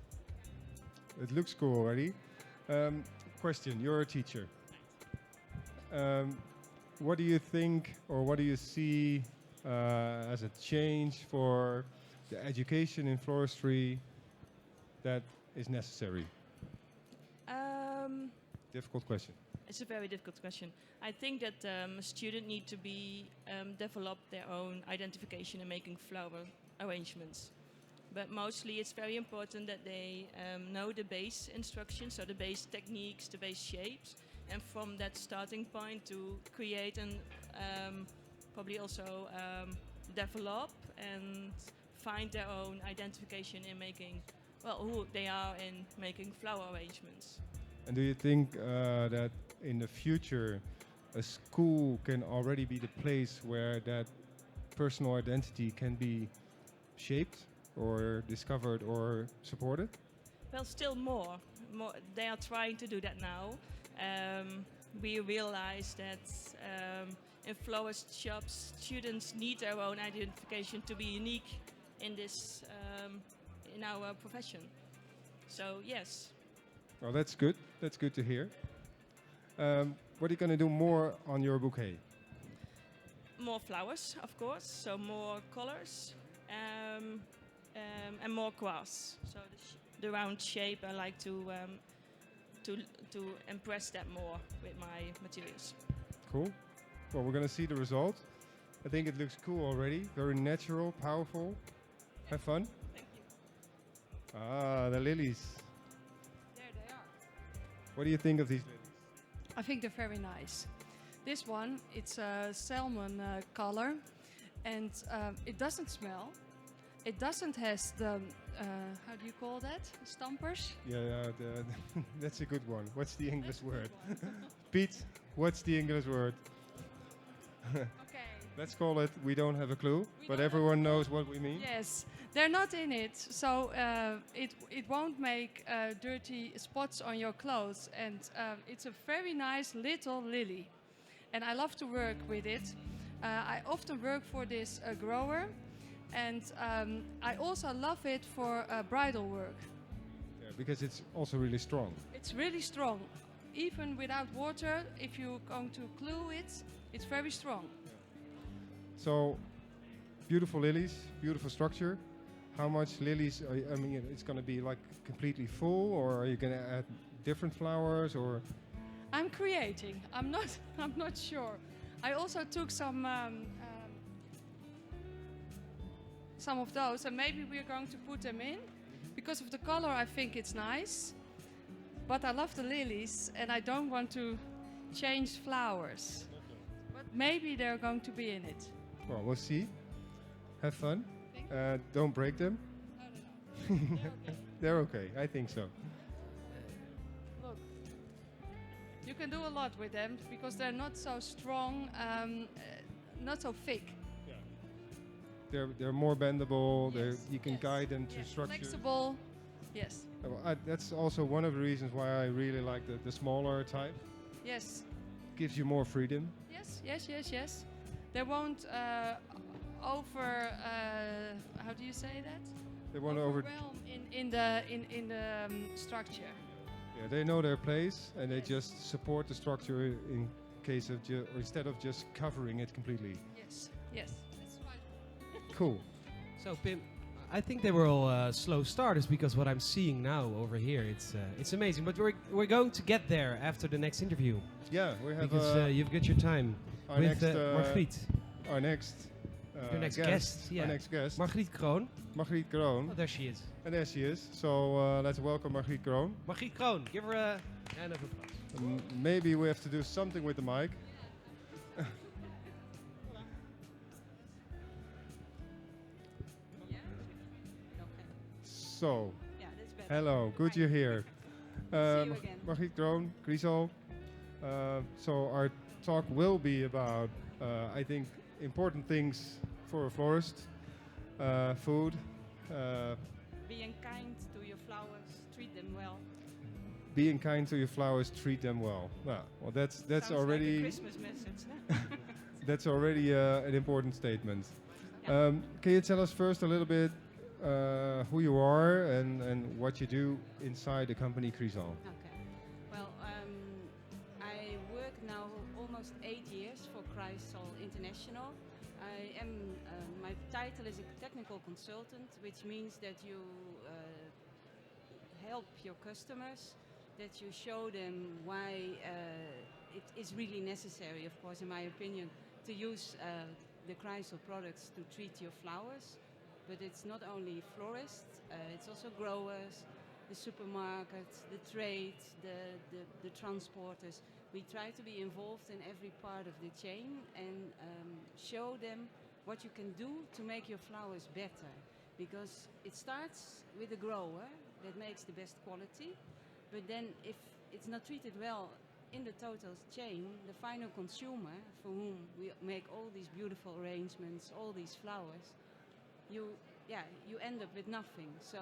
It looks cool already. Question, you're a teacher. What do you think, or what do you see as a change for the education in floristry that is necessary? Difficult question. It's a very difficult question. I think that a student need to be develop their own identification in making flower arrangements. But mostly it's very important that they know the base instructions, so the base techniques, the base shapes, and from that starting point to create and probably also develop and find their own identification in making, well, who they are in making flower arrangements. And do you think that in the future a school can already be the place where that personal identity can be shaped or discovered or supported? Well, still more. They are trying to do that now. We realize that in florist shops, students need their own identification to be unique in this, in our profession. So yes. Well, that's good. That's good to hear. What are you going to do more on your bouquet? More flowers, of course. So more colors and more grass. So the round shape, I like to impress that more with my materials. Cool. Well, we're going to see the result. I think it looks cool already. Very natural, powerful. Have fun. Thank you. Ah, the lilies. There they are. What do you think of these lilies? I think they're very nice. This one, it's a salmon color, and it doesn't smell. It doesn't has the, how do you call that? Stampers? Yeah, that's a good one. What's the English word? Pete, what's the English word? Okay. Let's call it, we don't have a clue, but everyone knows what we mean. Yes, they're not in it, so it won't make dirty spots on your clothes, and it's a very nice little lily, and I love to work with it. I often work for this grower, and I also love it for bridal work. Yeah, because it's also really strong. It's really strong. Even without water, if you're going to glue it, it's very strong. So, beautiful lilies, beautiful structure. How much lilies, I mean, it's going to be like completely full, or are you going to add different flowers, or? I'm creating. I'm not sure. I also took some of those, and maybe we're going to put them in. Because of the color, I think it's nice. But I love the lilies, and I don't want to change flowers. But maybe they're going to be in it. Well, we'll see. Have fun. Don't break them. No. They're okay. They're okay. I think so. Look, you can do a lot with them because they're not so strong, not so thick. They're more bendable. Yes, You can guide them to structure. Flexible. Yes. That's also one of the reasons why I really like the smaller type. Yes. Gives you more freedom. Yes. They won't over. How do you say that? They won't overwhelm in the structure. Yeah, they know their place, and they just support the structure in case of or instead of just covering it completely. Yes. That's right. Cool. So Pim, I think they were all slow starters because what I'm seeing now over here, it's amazing. But we're going to get there after the next interview. Yeah, we have because you've got your time with Margriet. Our next your next guest. Yeah. Our next guest. Margriet Kroon. Margriet Kroon. Oh, there she is. And there she is. So let's welcome Margriet Kroon. Margriet Kroon, give her a hand of applause. Maybe we have to do something with the mic. So, hello, good you're here. Margriet Kroon, Griesel. So our talk will be about, I think, important things for a florist, food. Being kind to your flowers, treat them well. Being kind to your flowers, treat them well. Well, that's Sounds already like a Christmas message. that's already an important statement. Can you tell us first a little bit who you are and what you do inside the company Griesel? Okay. Well, I work now almost 8 years for Griesel International. I am my title is a technical consultant, which means that you help your customers, that you show them why it is really necessary, of course, in my opinion, to use the Griesel products to treat your flowers. But it's not only florists, it's also growers, the supermarkets, the trade, the transporters. We try to be involved in every part of the chain and show them what you can do to make your flowers better. because it starts with the grower that makes the best quality, but then if it's not treated well in the total chain, the final consumer for whom we make all these beautiful arrangements, all these flowers, you end up with nothing. So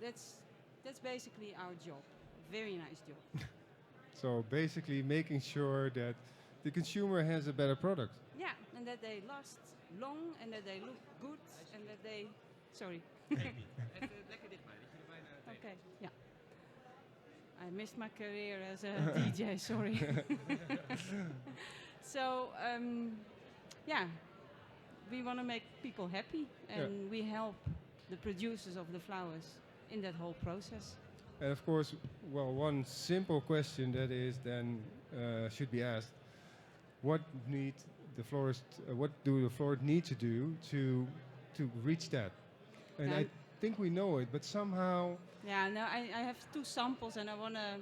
that's basically our job. Very nice job. So basically making sure that the consumer has a better product. Yeah, and that they last long, and that they look good, and that they... Sorry. Okay, yeah. I missed my career as a DJ, sorry. So, we want to make people happy, and we help the producers of the flowers in that whole process. And of course, well, one simple question that is then should be asked: what do the florist need to do to reach that? And I think we know it, but somehow. Yeah, no, I have 2 samples and I want to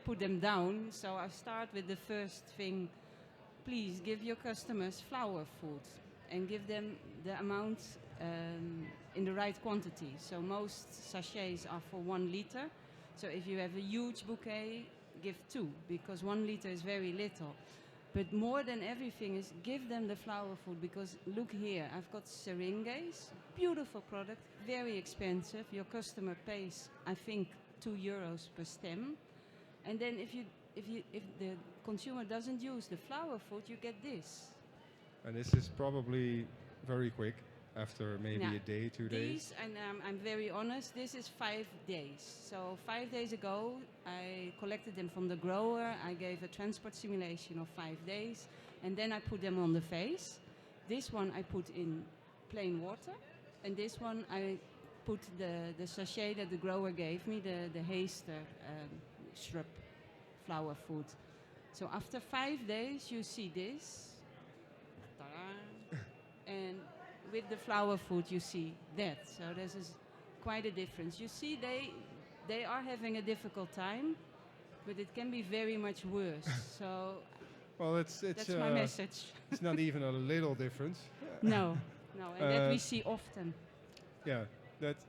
put them down. So I start with the first thing. Please give your customers flower food and give them the amount in the right quantity. So most sachets are for 1 liter. So if you have a huge bouquet, give 2, because 1 liter is very little. But more than everything is give them the flower food, because look here, I've got syringes, beautiful product, very expensive. Your customer pays, I think, €2 per stem. And then if the consumer doesn't use the flower food, you get this. And this is probably very quick, after maybe a day, 2 days. And I'm very honest, this is 5 days. So 5 days ago, I collected them from the grower. I gave a transport simulation of 5 days. And then I put them on the vase. This one I put in plain water. And this one I put the sachet that the grower gave me, the Hayster shrub flower food. So after 5 days, you see this. Ta-da. And with the flower food, you see that. So this is quite a difference. You see, they are having a difficult time, but it can be very much worse. So well, that's my message. It's not even a little difference. No, and that we see often. Yeah,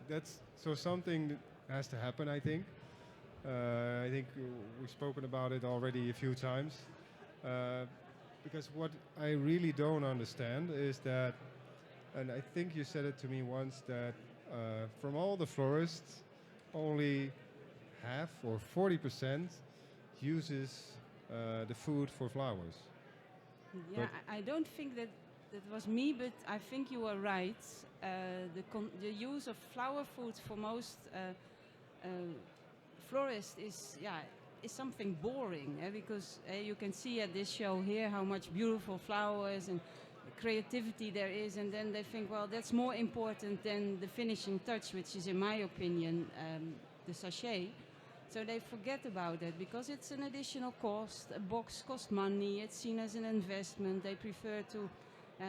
that's so something that has to happen, I think. I think we've spoken about it already a few times. Because what I really don't understand is that, and I think you said it to me once, that from all the florists, only half or 40% uses the food for flowers. Yeah, I don't think that was me, but I think you are right. The use of flower food for most florists is something boring, because you can see at this show here how much beautiful flowers and creativity there is, and then they think, well, that's more important than the finishing touch, which is, in my opinion, the sachet. So they forget about it because it's an additional cost. A box costs money. It's seen as an investment. They prefer to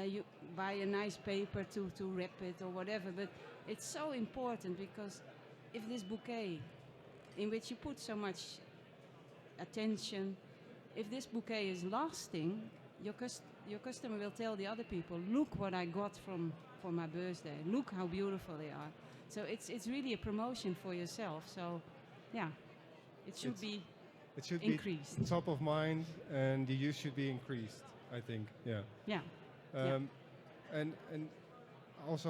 you buy a nice paper to wrap it or whatever. But it's so important, because if this bouquet, in which you put so much attention, if this bouquet is lasting, your customer will tell the other people, look what I got for my birthday. Look how beautiful they are. So it's really a promotion for yourself. So yeah, it should be increased. Be top of mind, and the use should be increased, I think. Yeah. Yeah. And also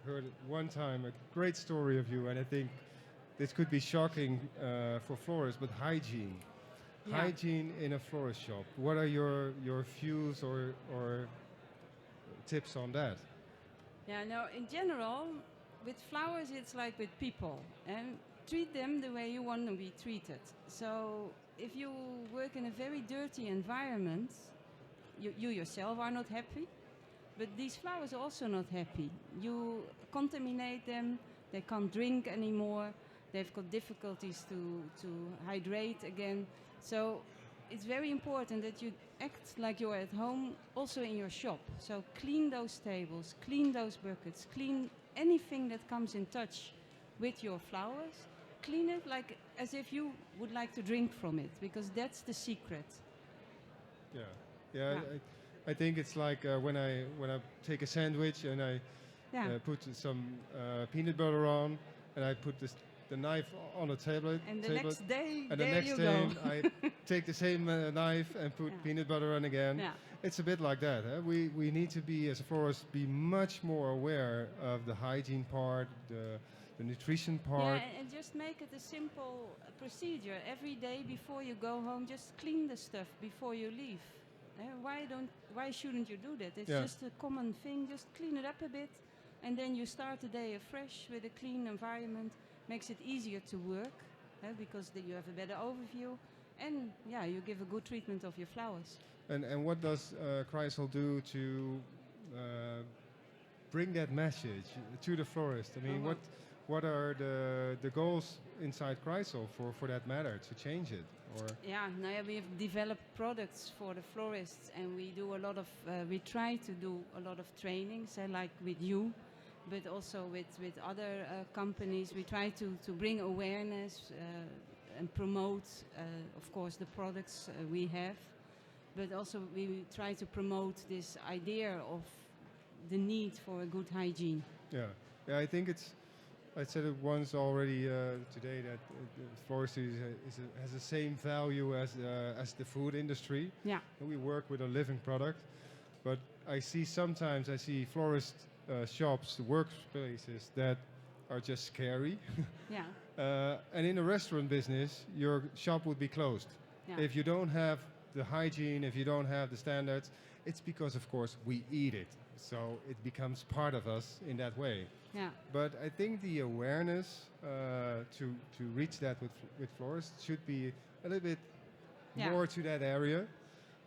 I heard one time a great story of you, and I think this could be shocking for florists, but hygiene. Yeah. Hygiene in a florist shop. What are your views or tips on that? Yeah, no, in general, with flowers it's like with people, and treat them the way you want to be treated. So if you work in a very dirty environment, you yourself are not happy, but these flowers are also not happy. You contaminate them, they can't drink anymore, they've got difficulties to hydrate again. So it's very important that you act like you're at home also in your shop. So clean those tables, clean those buckets, clean anything that comes in touch with your flowers. Clean it like as if you would like to drink from it, because that's the secret. Yeah. I think it's like when I take a sandwich and I I put some peanut butter on, and I put the knife on the tablet. And the next day, and there the next you day go. I take the same knife and put peanut butter on again. Yeah. It's a bit like that. We need to be, as a florist, be much more aware of the hygiene part, the nutrition part. Yeah, and just make it a simple procedure. Every day before you go home, just clean the stuff before you leave. Why shouldn't you do that? It's just a common thing. Just clean it up a bit, and then you start the day afresh with a clean environment. Makes it easier to work because you have a better overview, and you give a good treatment of your flowers. And what does Kreisel do to bring that message to the florist? I mean, what are the goals inside Kreisel for that matter, to change it? Or We have developed products for the florists, and we do a lot of, we try to do a lot of trainings, like with you, but also with other companies. We try to bring awareness and promote, of course, the products we have, but also we try to promote this idea of the need for a good hygiene. I think I said it once already today that floristry has the same value as the food industry. Yeah. And we work with a living product, but I see florist shops, workspaces that are just scary. And in the restaurant business, your shop would be closed. If you don't have the hygiene, if you don't have the standards, it's because, of course, we eat it. So it becomes part of us in that way. But I think the awareness to reach that with florists should be a little bit more to that area.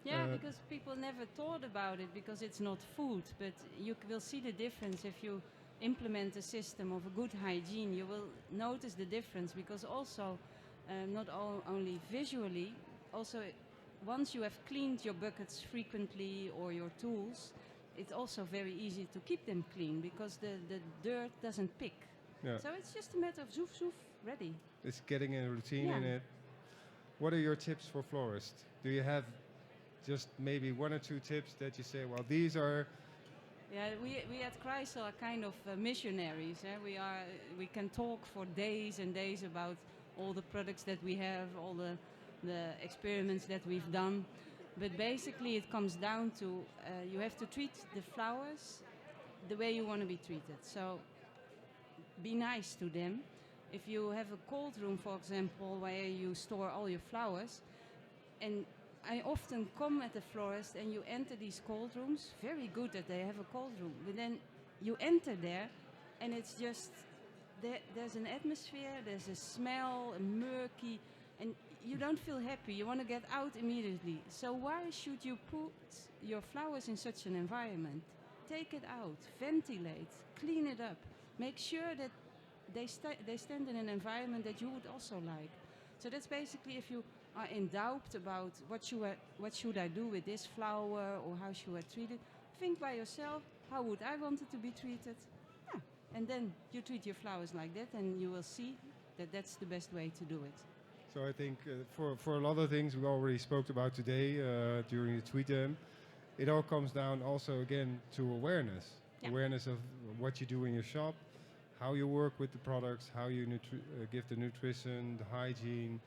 Because people never thought about it because it's not food, but you will see the difference if you implement a system of a good hygiene. You will notice the difference because also not only visually, also once you have cleaned your buckets frequently or your tools, it's also very easy to keep them clean because the dirt doesn't pick. So it's just a matter of zoof, zoof, ready. It's getting a routine in it. What are your tips for florists? Do you have just maybe one or two tips that you say, well, these are... We at Kreisel are kind of missionaries. We can talk for days and days about all the products that we have, all the experiments that we've done. But basically it comes down to you have to treat the flowers the way you want to be treated. So be nice to them. If you have a cold room, for example, where you store all your flowers, and I often come at the florist and you enter these cold rooms, very good that they have a cold room, but then you enter there and it's just, there's an atmosphere, there's a smell, a murky, and you don't feel happy, you want to get out immediately. So why should you put your flowers in such an environment? Take it out, ventilate, clean it up, make sure that they stand in an environment that you would also like. So that's basically, if you are in doubt about what should I do with this flower or how should I treat it, think by yourself, how would I want it to be treated? And then you treat your flowers like that and you will see that that's the best way to do it. So I think for a lot of things we already spoke about today during the TweetJam, it all comes down also again to awareness. Awareness of what you do in your shop, how you work with the products, how you give the nutrition, the hygiene.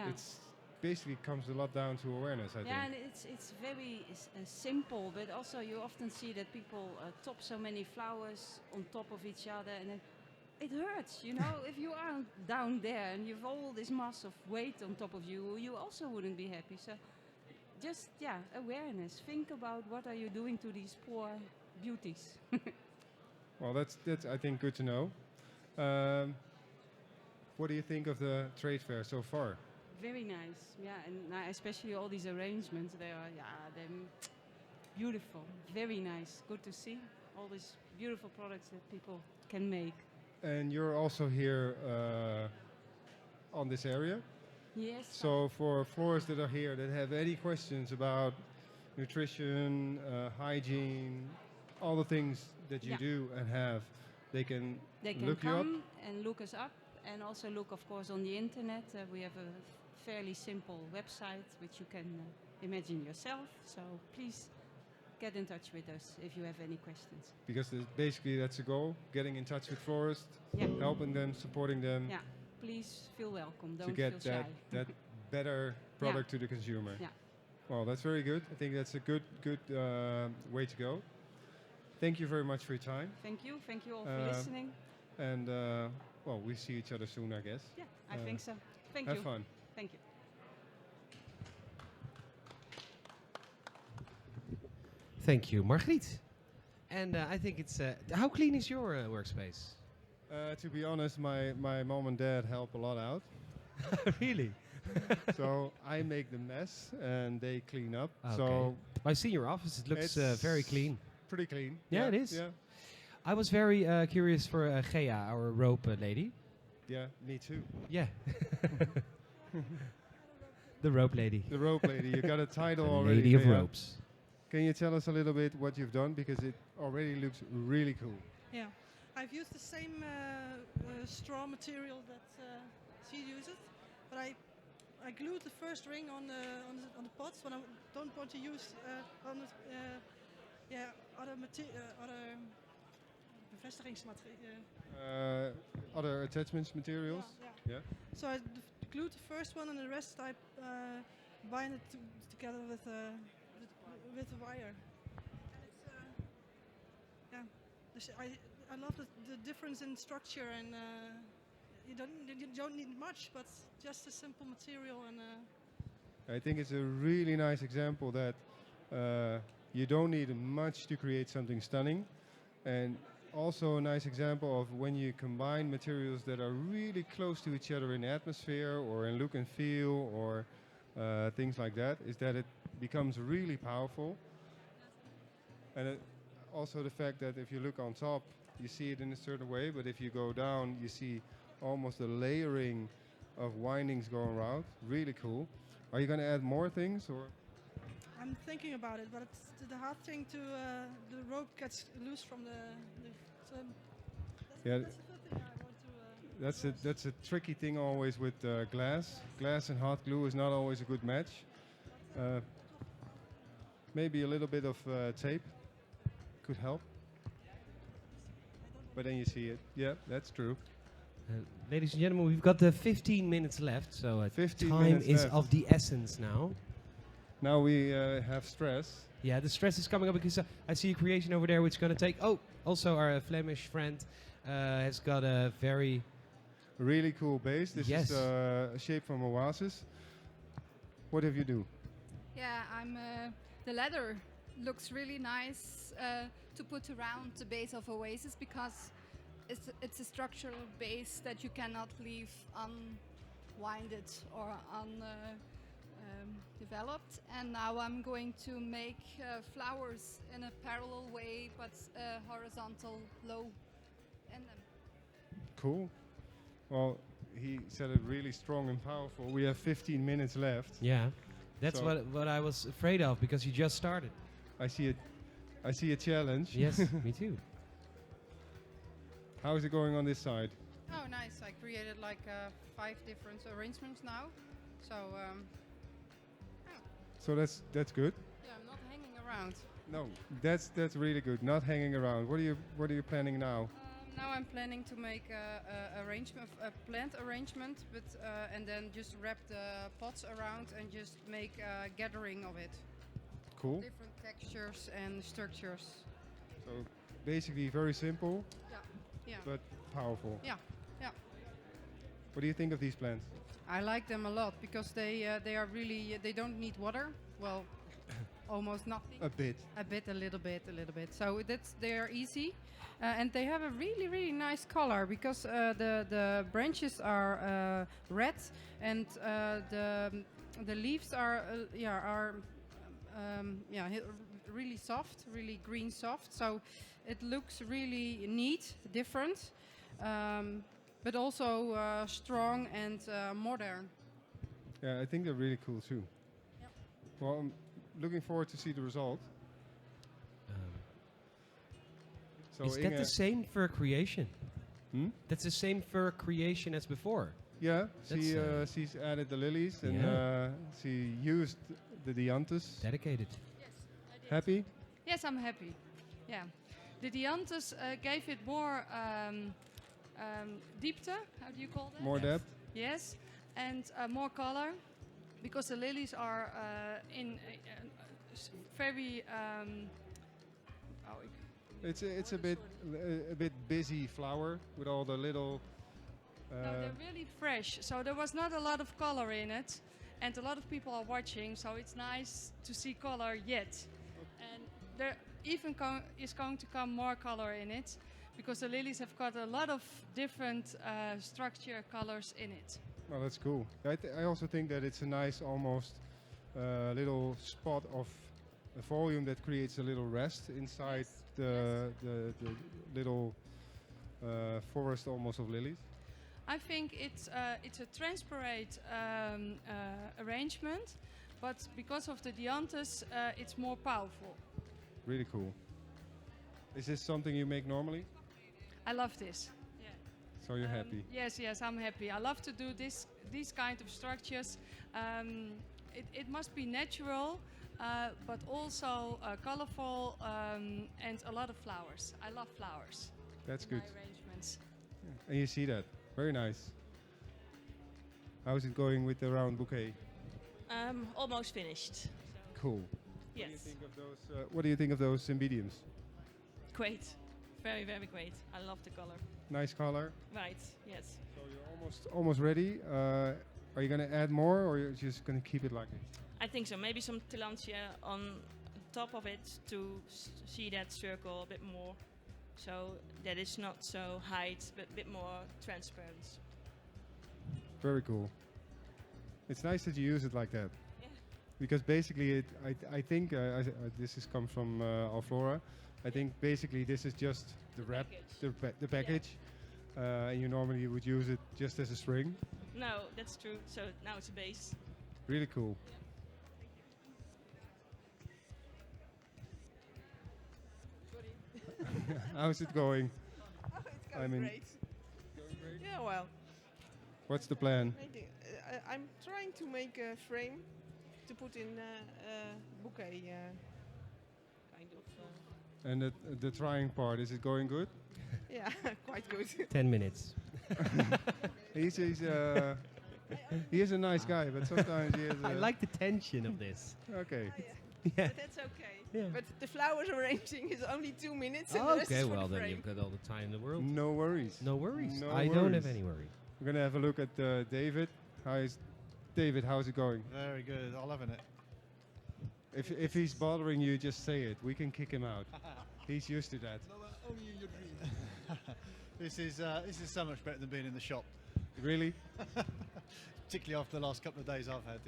It's basically comes a lot down to awareness, I think. And it's very simple, but also you often see that people top so many flowers on top of each other, and it hurts, you know. If you are down there and you've all this mass of weight on top of you, you also wouldn't be happy. So just, awareness. Think about what are you doing to these poor beauties. Well, that's I think good to know. What do you think of the trade fair so far? Very nice, and especially all these arrangements. They're beautiful, very nice. Good to see all these beautiful products that people can make. And you're also here on this area? Yes. So for florists that are here that have any questions about nutrition, hygiene, all the things that you do and have, they can look you up? Come and look us up, and also look, of course, on the internet. We have a fairly simple website which you can imagine yourself. So please get in touch with us if you have any questions. Because basically that's the goal, getting in touch with Florist, Yeah. helping them, supporting them. Yeah, please feel welcome. Don't to get feel shy. that better product to the consumer. Yeah. Well, that's very good. I think that's a good way to go. Thank you very much for your time. Thank you all for listening. And well, we see each other soon, I guess. Yeah, I think so. Thank you. Have fun. Thank you. Thank you, Margriet. And I think it's... how clean is your workspace? To be honest, my mom and dad help a lot out. Really? So I make the mess and they clean up. Okay. So I see your office. It looks very clean. Pretty clean. Yeah, it is. Yeah. I was very curious for Gea, our rope lady. Yeah, me too. Yeah. The rope lady. The rope lady. You got a title The already. Lady of Gea. Ropes. Can you tell us a little bit what you've done? Because it already looks really cool. Yeah, I've used the same straw material that she uses, but I glued the first ring on the pots when I don't want to use other bevestigingsmateriaal. Other attachments materials. Yeah. So I glued the first one, and the rest I bind it together with the wire. And it's, I love the difference in structure, and you don't need much, but just a simple material. And I think it's a really nice example that you don't need much to create something stunning, and also a nice example of when you combine materials that are really close to each other in atmosphere or in look and feel or things like that, is that it becomes really powerful. And also the fact that if you look on top, you see it in a certain way, but if you go down, you see almost a layering of windings going around. Really cool. Are you going to add more things, or? I'm thinking about it, but it's the hard thing to the rope gets loose from the so Yeah. that's the thing I want to. That's a tricky thing always with glass. Glass and hot glue is not always a good match. Maybe a little bit of tape could help. But then you see it. Yeah, that's true. Ladies and gentlemen, we've got 15 minutes left, so 15 time minutes is left. of the essence now. Now we have stress. Yeah, the stress is coming up because I see a creation over there which is going to take... Oh, also our Flemish friend has got a very... Really cool base. This Yes. is a shape from Oasis. What have you do? Yeah, the leather looks really nice to put around the base of Oasis because it's a structural base that you cannot leave unwinded or undeveloped. And now I'm going to make flowers in a parallel way, but horizontal, low in them. Cool. Well, he said it really strong and powerful. We have 15 minutes left. Yeah, that's So what I was afraid of because you just started. I see a challenge. Yes, me too. How is it going on this side? Oh, nice. I created like 5 different arrangements now. So, So that's good. yeah, I'm not hanging around. No, that's really good. Not hanging around. What are you planning now? Now I'm planning to make a plant arrangement, but and then just wrap the pots around and just make a gathering of it. Cool. Different textures and structures. So basically very simple, Yeah. but powerful. Yeah. What do you think of these plants? I like them a lot because they are really they don't need water. Well, almost nothing. A little bit. So they are easy, and they have a really nice color because the branches are red and the leaves are really soft, really green soft. So it looks really neat, different, but also strong and modern. Yeah, I think they're really cool too. Yep. Well, I'm looking forward to see the result. So Is that Inge, the same for creation? Hmm? That's the same for creation as before. Yeah, That's, she's added the lilies and Yeah. she used the dianthus. Dedicated. Yes, I did. Happy? Yes, I'm happy. Yeah. The dianthus gave it more diepte, how do you call that? More depth. Yes, and more color, because the lilies are very. It's a bit busy flower with all the little. No, they're really fresh. So there was not a lot of color in it, and a lot of people are watching. So it's nice to see color yet, and there even is going to come more color in it, because the lilies have got a lot of different structure colors in it. Well, that's cool. I also think that it's a nice, almost little spot of a volume that creates a little rest inside the little forest almost of lilies. I think it's a transparent arrangement, but because of the dianthus, it's more powerful. Really cool. Is this something you make normally? I love this. Yeah. So you're happy? Yes, I'm happy. I love to do these kind of structures. It must be natural, but also colorful and a lot of flowers. I love flowers. That's in good. My arrangements. Yeah. And you see that. Very nice. How's it going with the round bouquet? Almost finished. Cool. Yes. What do you think of those cymbidiums? Great. Very, very great. I love the color. Nice color. Right, yes. So you're almost ready. Are you going to add more, or you're just going to keep it like it? I think so. Maybe some tillandsia on top of it to see that circle a bit more. So that it's not so height, but a bit more transparent. Very cool. It's nice that you use it like that. Yeah. Because basically, I think this has come from Alflora. I think basically this is just the wrap, the package, and you normally would use it just as a string. No, that's true. So now it's a base. Really cool. How's it going? Oh, it's going great. Yeah, well. What's the plan? I'm trying to make a frame to put in a bouquet. Kind of. And the trying part, is it going good? Yeah, quite good. 10 minutes. He is a nice guy, but sometimes he is. I like the tension of this. Okay. Yeah. But that's okay. Yeah. But the flowers arranging is only 2 minutes. And Oh, the rest okay, is for well the then frame. you've got all the time in the world. No worries. No worries. No I don't have worries. any worry. We're gonna have a look at David. David, how's it going? Very good. I'm loving it. If he's bothering you, just say it. We can kick him out. He's used to that. Only in your dreams. This is so much better than being in the shop. Really? Particularly after the last couple of days I've had.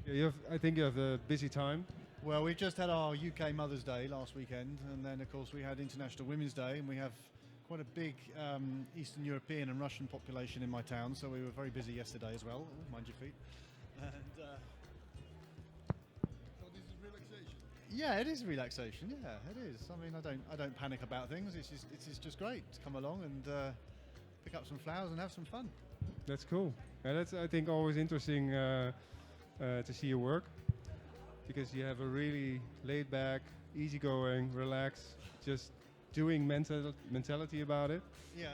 Yeah. I think you have a busy time. Well, we've just had our UK Mother's Day last weekend, and then of course we had International Women's Day, and we have quite a big Eastern European and Russian population in my town, so we were very busy yesterday as well. Oh, mind your feet. And, so this is relaxation. yeah, it is relaxation. Yeah, it is. I mean, I don't panic about things. It's just great to come along and pick up some flowers and have some fun. That's cool. Yeah, that's I think always interesting to see your work, because you have a really laid back, easygoing, relaxed, just doing mentality about it. Yeah.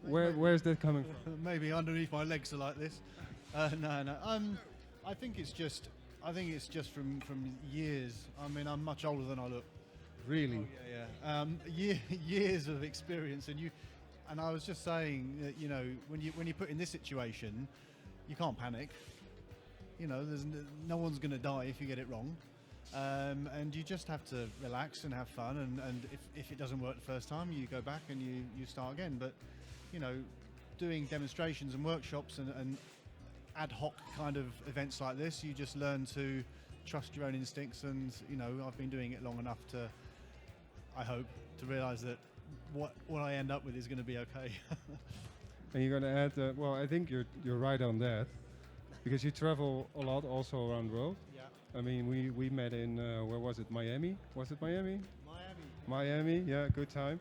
Where's that coming from? Maybe underneath my legs are like this. No. I think it's just from years. I mean, I'm much older than I look. Really? Oh, yeah. Years of experience, and I was just saying that, you know, when you put in this situation, you can't panic. You know, there's no one's going to die if you get it wrong. And you just have to relax and have fun, and if it doesn't work the first time, you go back and you start again. But, you know, doing demonstrations and workshops and ad hoc kind of events like this, you just learn to trust your own instincts, and, you know, I've been doing it long enough to, I hope, to realise that what I end up with is going to be okay. And you're going to add, well, I think you're right on that, because you travel a lot also around the world. Yeah. I mean, we met in, where was it, Miami? Was it Miami? Miami, yeah, good time.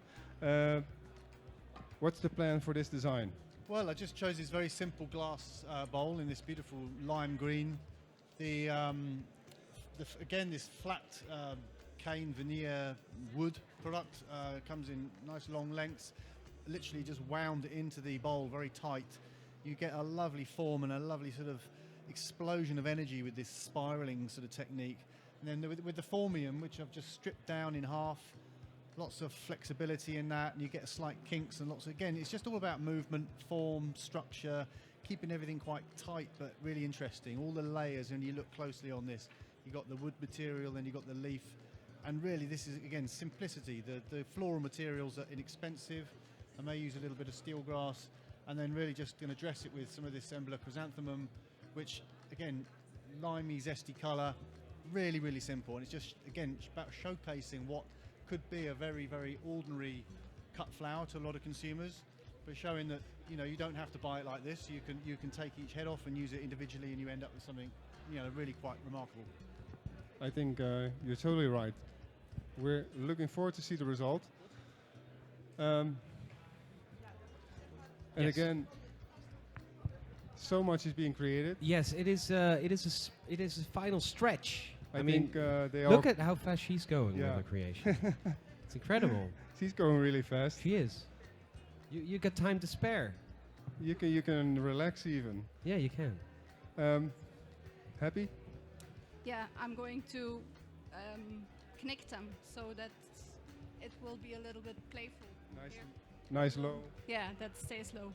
What's the plan for this design? Well, I just chose this very simple glass bowl in this beautiful lime green. Again, this flat cane veneer wood product. Comes in nice long lengths. Literally just wound it into the bowl very tight. You get a lovely form and a lovely sort of explosion of energy with this spiraling sort of technique. And then with the formium, which I've just stripped down in half, lots of flexibility in that, and you get slight kinks and lots of, again, it's just all about movement, form, structure, keeping everything quite tight but really interesting. All the layers, and you look closely on this, you got the wood material, then you got the leaf, and really this is, again, simplicity. The floral materials are inexpensive. I may use a little bit of steel grass, and then really just going to dress it with some of this Embla chrysanthemum, which, again, limey, zesty colour, really, really simple. And it's just, again, about showcasing what could be a very, very ordinary cut flower to a lot of consumers, but showing that, you know, you don't have to buy it like this. You can take each head off and use it individually, and you end up with something, you know, really quite remarkable. I think you're totally right. We're looking forward to see the result. And Yes. again, so much is being created. Yes, it is. It is a final stretch. I mean, think they look all at how fast she's going with her creation. It's incredible. She's going really fast. She is. You got time to spare. You can relax even. Yeah, you can. Happy? Yeah, I'm going to connect them so that it will be a little bit playful. Nice. here. Nice low. Yeah, that stays low.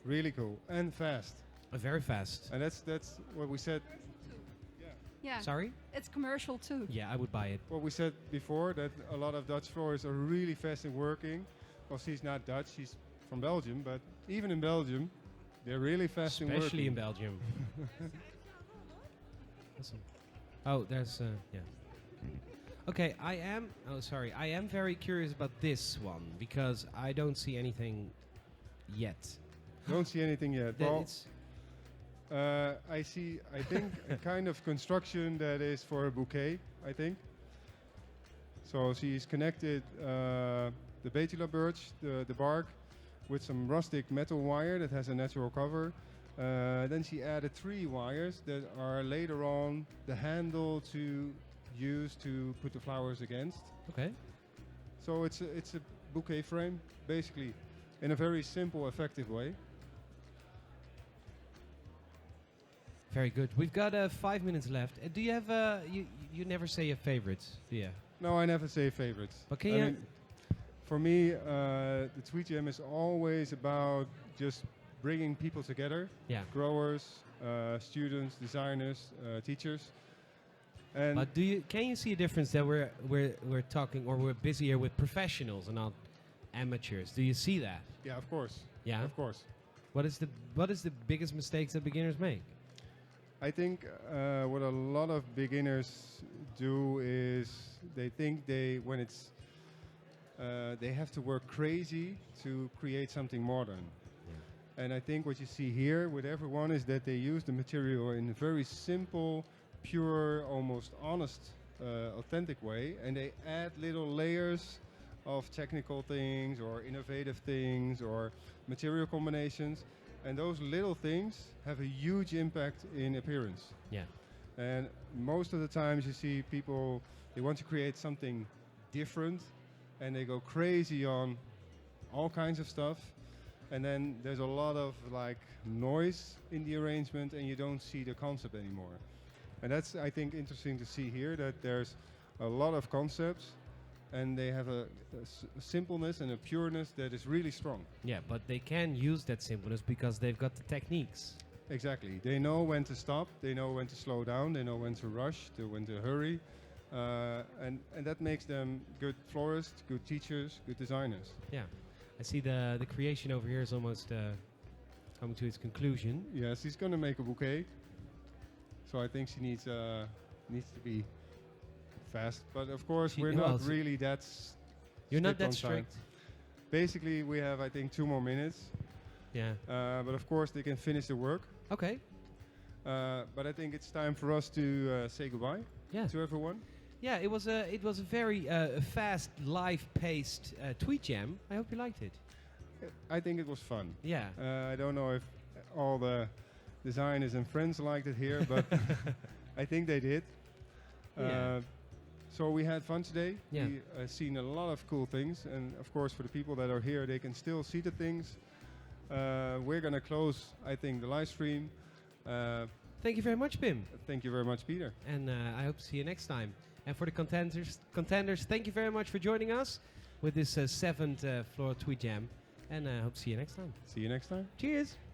Really cool and fast. Very fast. And that's what we said. Yeah. Sorry? It's commercial too. Yeah, I would buy it. What we said before, that a lot of Dutch florists are really fast in working. Well, she's not Dutch, she's from Belgium, but even in Belgium, they're really fast in working. Especially in Belgium. Awesome. Oh, there's yeah. Okay, I am very curious about this one because I don't see anything yet. Don't see anything yet. That Well, it's I think, a kind of construction that is for a bouquet, I think. So she's connected the betula birch, the bark, with some rustic metal wire that has a natural cover. Then she added 3 wires that are later on the handle to use to put the flowers against. Okay. So it's a bouquet frame, basically, in a very simple, effective way. very good. We've got 5 minutes left. Do you have you never say your favorites, do you? No, I never say favorites. But can I you? mean, for me, the TweetJam is always about just bringing people together. Yeah. Growers, students, designers, teachers. And But can you see a difference that we're talking or we're busy here with professionals and not amateurs? Do you see that? yeah, of course. Yeah. Of course. What is the biggest mistakes that beginners make? I think what a lot of beginners do is they think they have to work crazy to create something modern. And I think what you see here with everyone is that they use the material in a very simple, pure, almost honest, authentic way, and they add little layers of technical things or innovative things or material combinations, and those little things have a huge impact in appearance. Yeah. And most of the times you see people, they want to create something different and they go crazy on all kinds of stuff. And then there's a lot of like noise in the arrangement and you don't see the concept anymore. And that's, I think, interesting to see here, that there's a lot of concepts and they have a simpleness and a pureness that is really strong. Yeah, but they can use that simpleness because they've got the techniques. Exactly. They know when to stop, they know when to slow down, they know when to rush, when to hurry. And that makes them good florists, good teachers, good designers. Yeah. I see the creation over here is almost coming to its conclusion. Yes, he's going to make a bouquet. So I think she needs to be fast. But of course, we're not really that You're not strict on that time. strict? Basically, we have, I think, 2 more minutes. Yeah. But of course, they can finish the work. Okay. But I think it's time for us to say goodbye to everyone. Yeah, it was a very fast, live-paced TweetJam. I hope you liked it. I think it was fun. Yeah. I don't know if all the designers and friends liked it here, but I think they did. Yeah. So we had fun today. Yeah. We seen a lot of cool things, and of course for the people that are here, they can still see the things. We're gonna close, I think, the live stream. Thank you very much, Pim. Thank you very much, Peter. And I hope to see you next time. And for the contenders, thank you very much for joining us with this 7th floor TweetJam. And I hope to see you next time. See you next time. Cheers.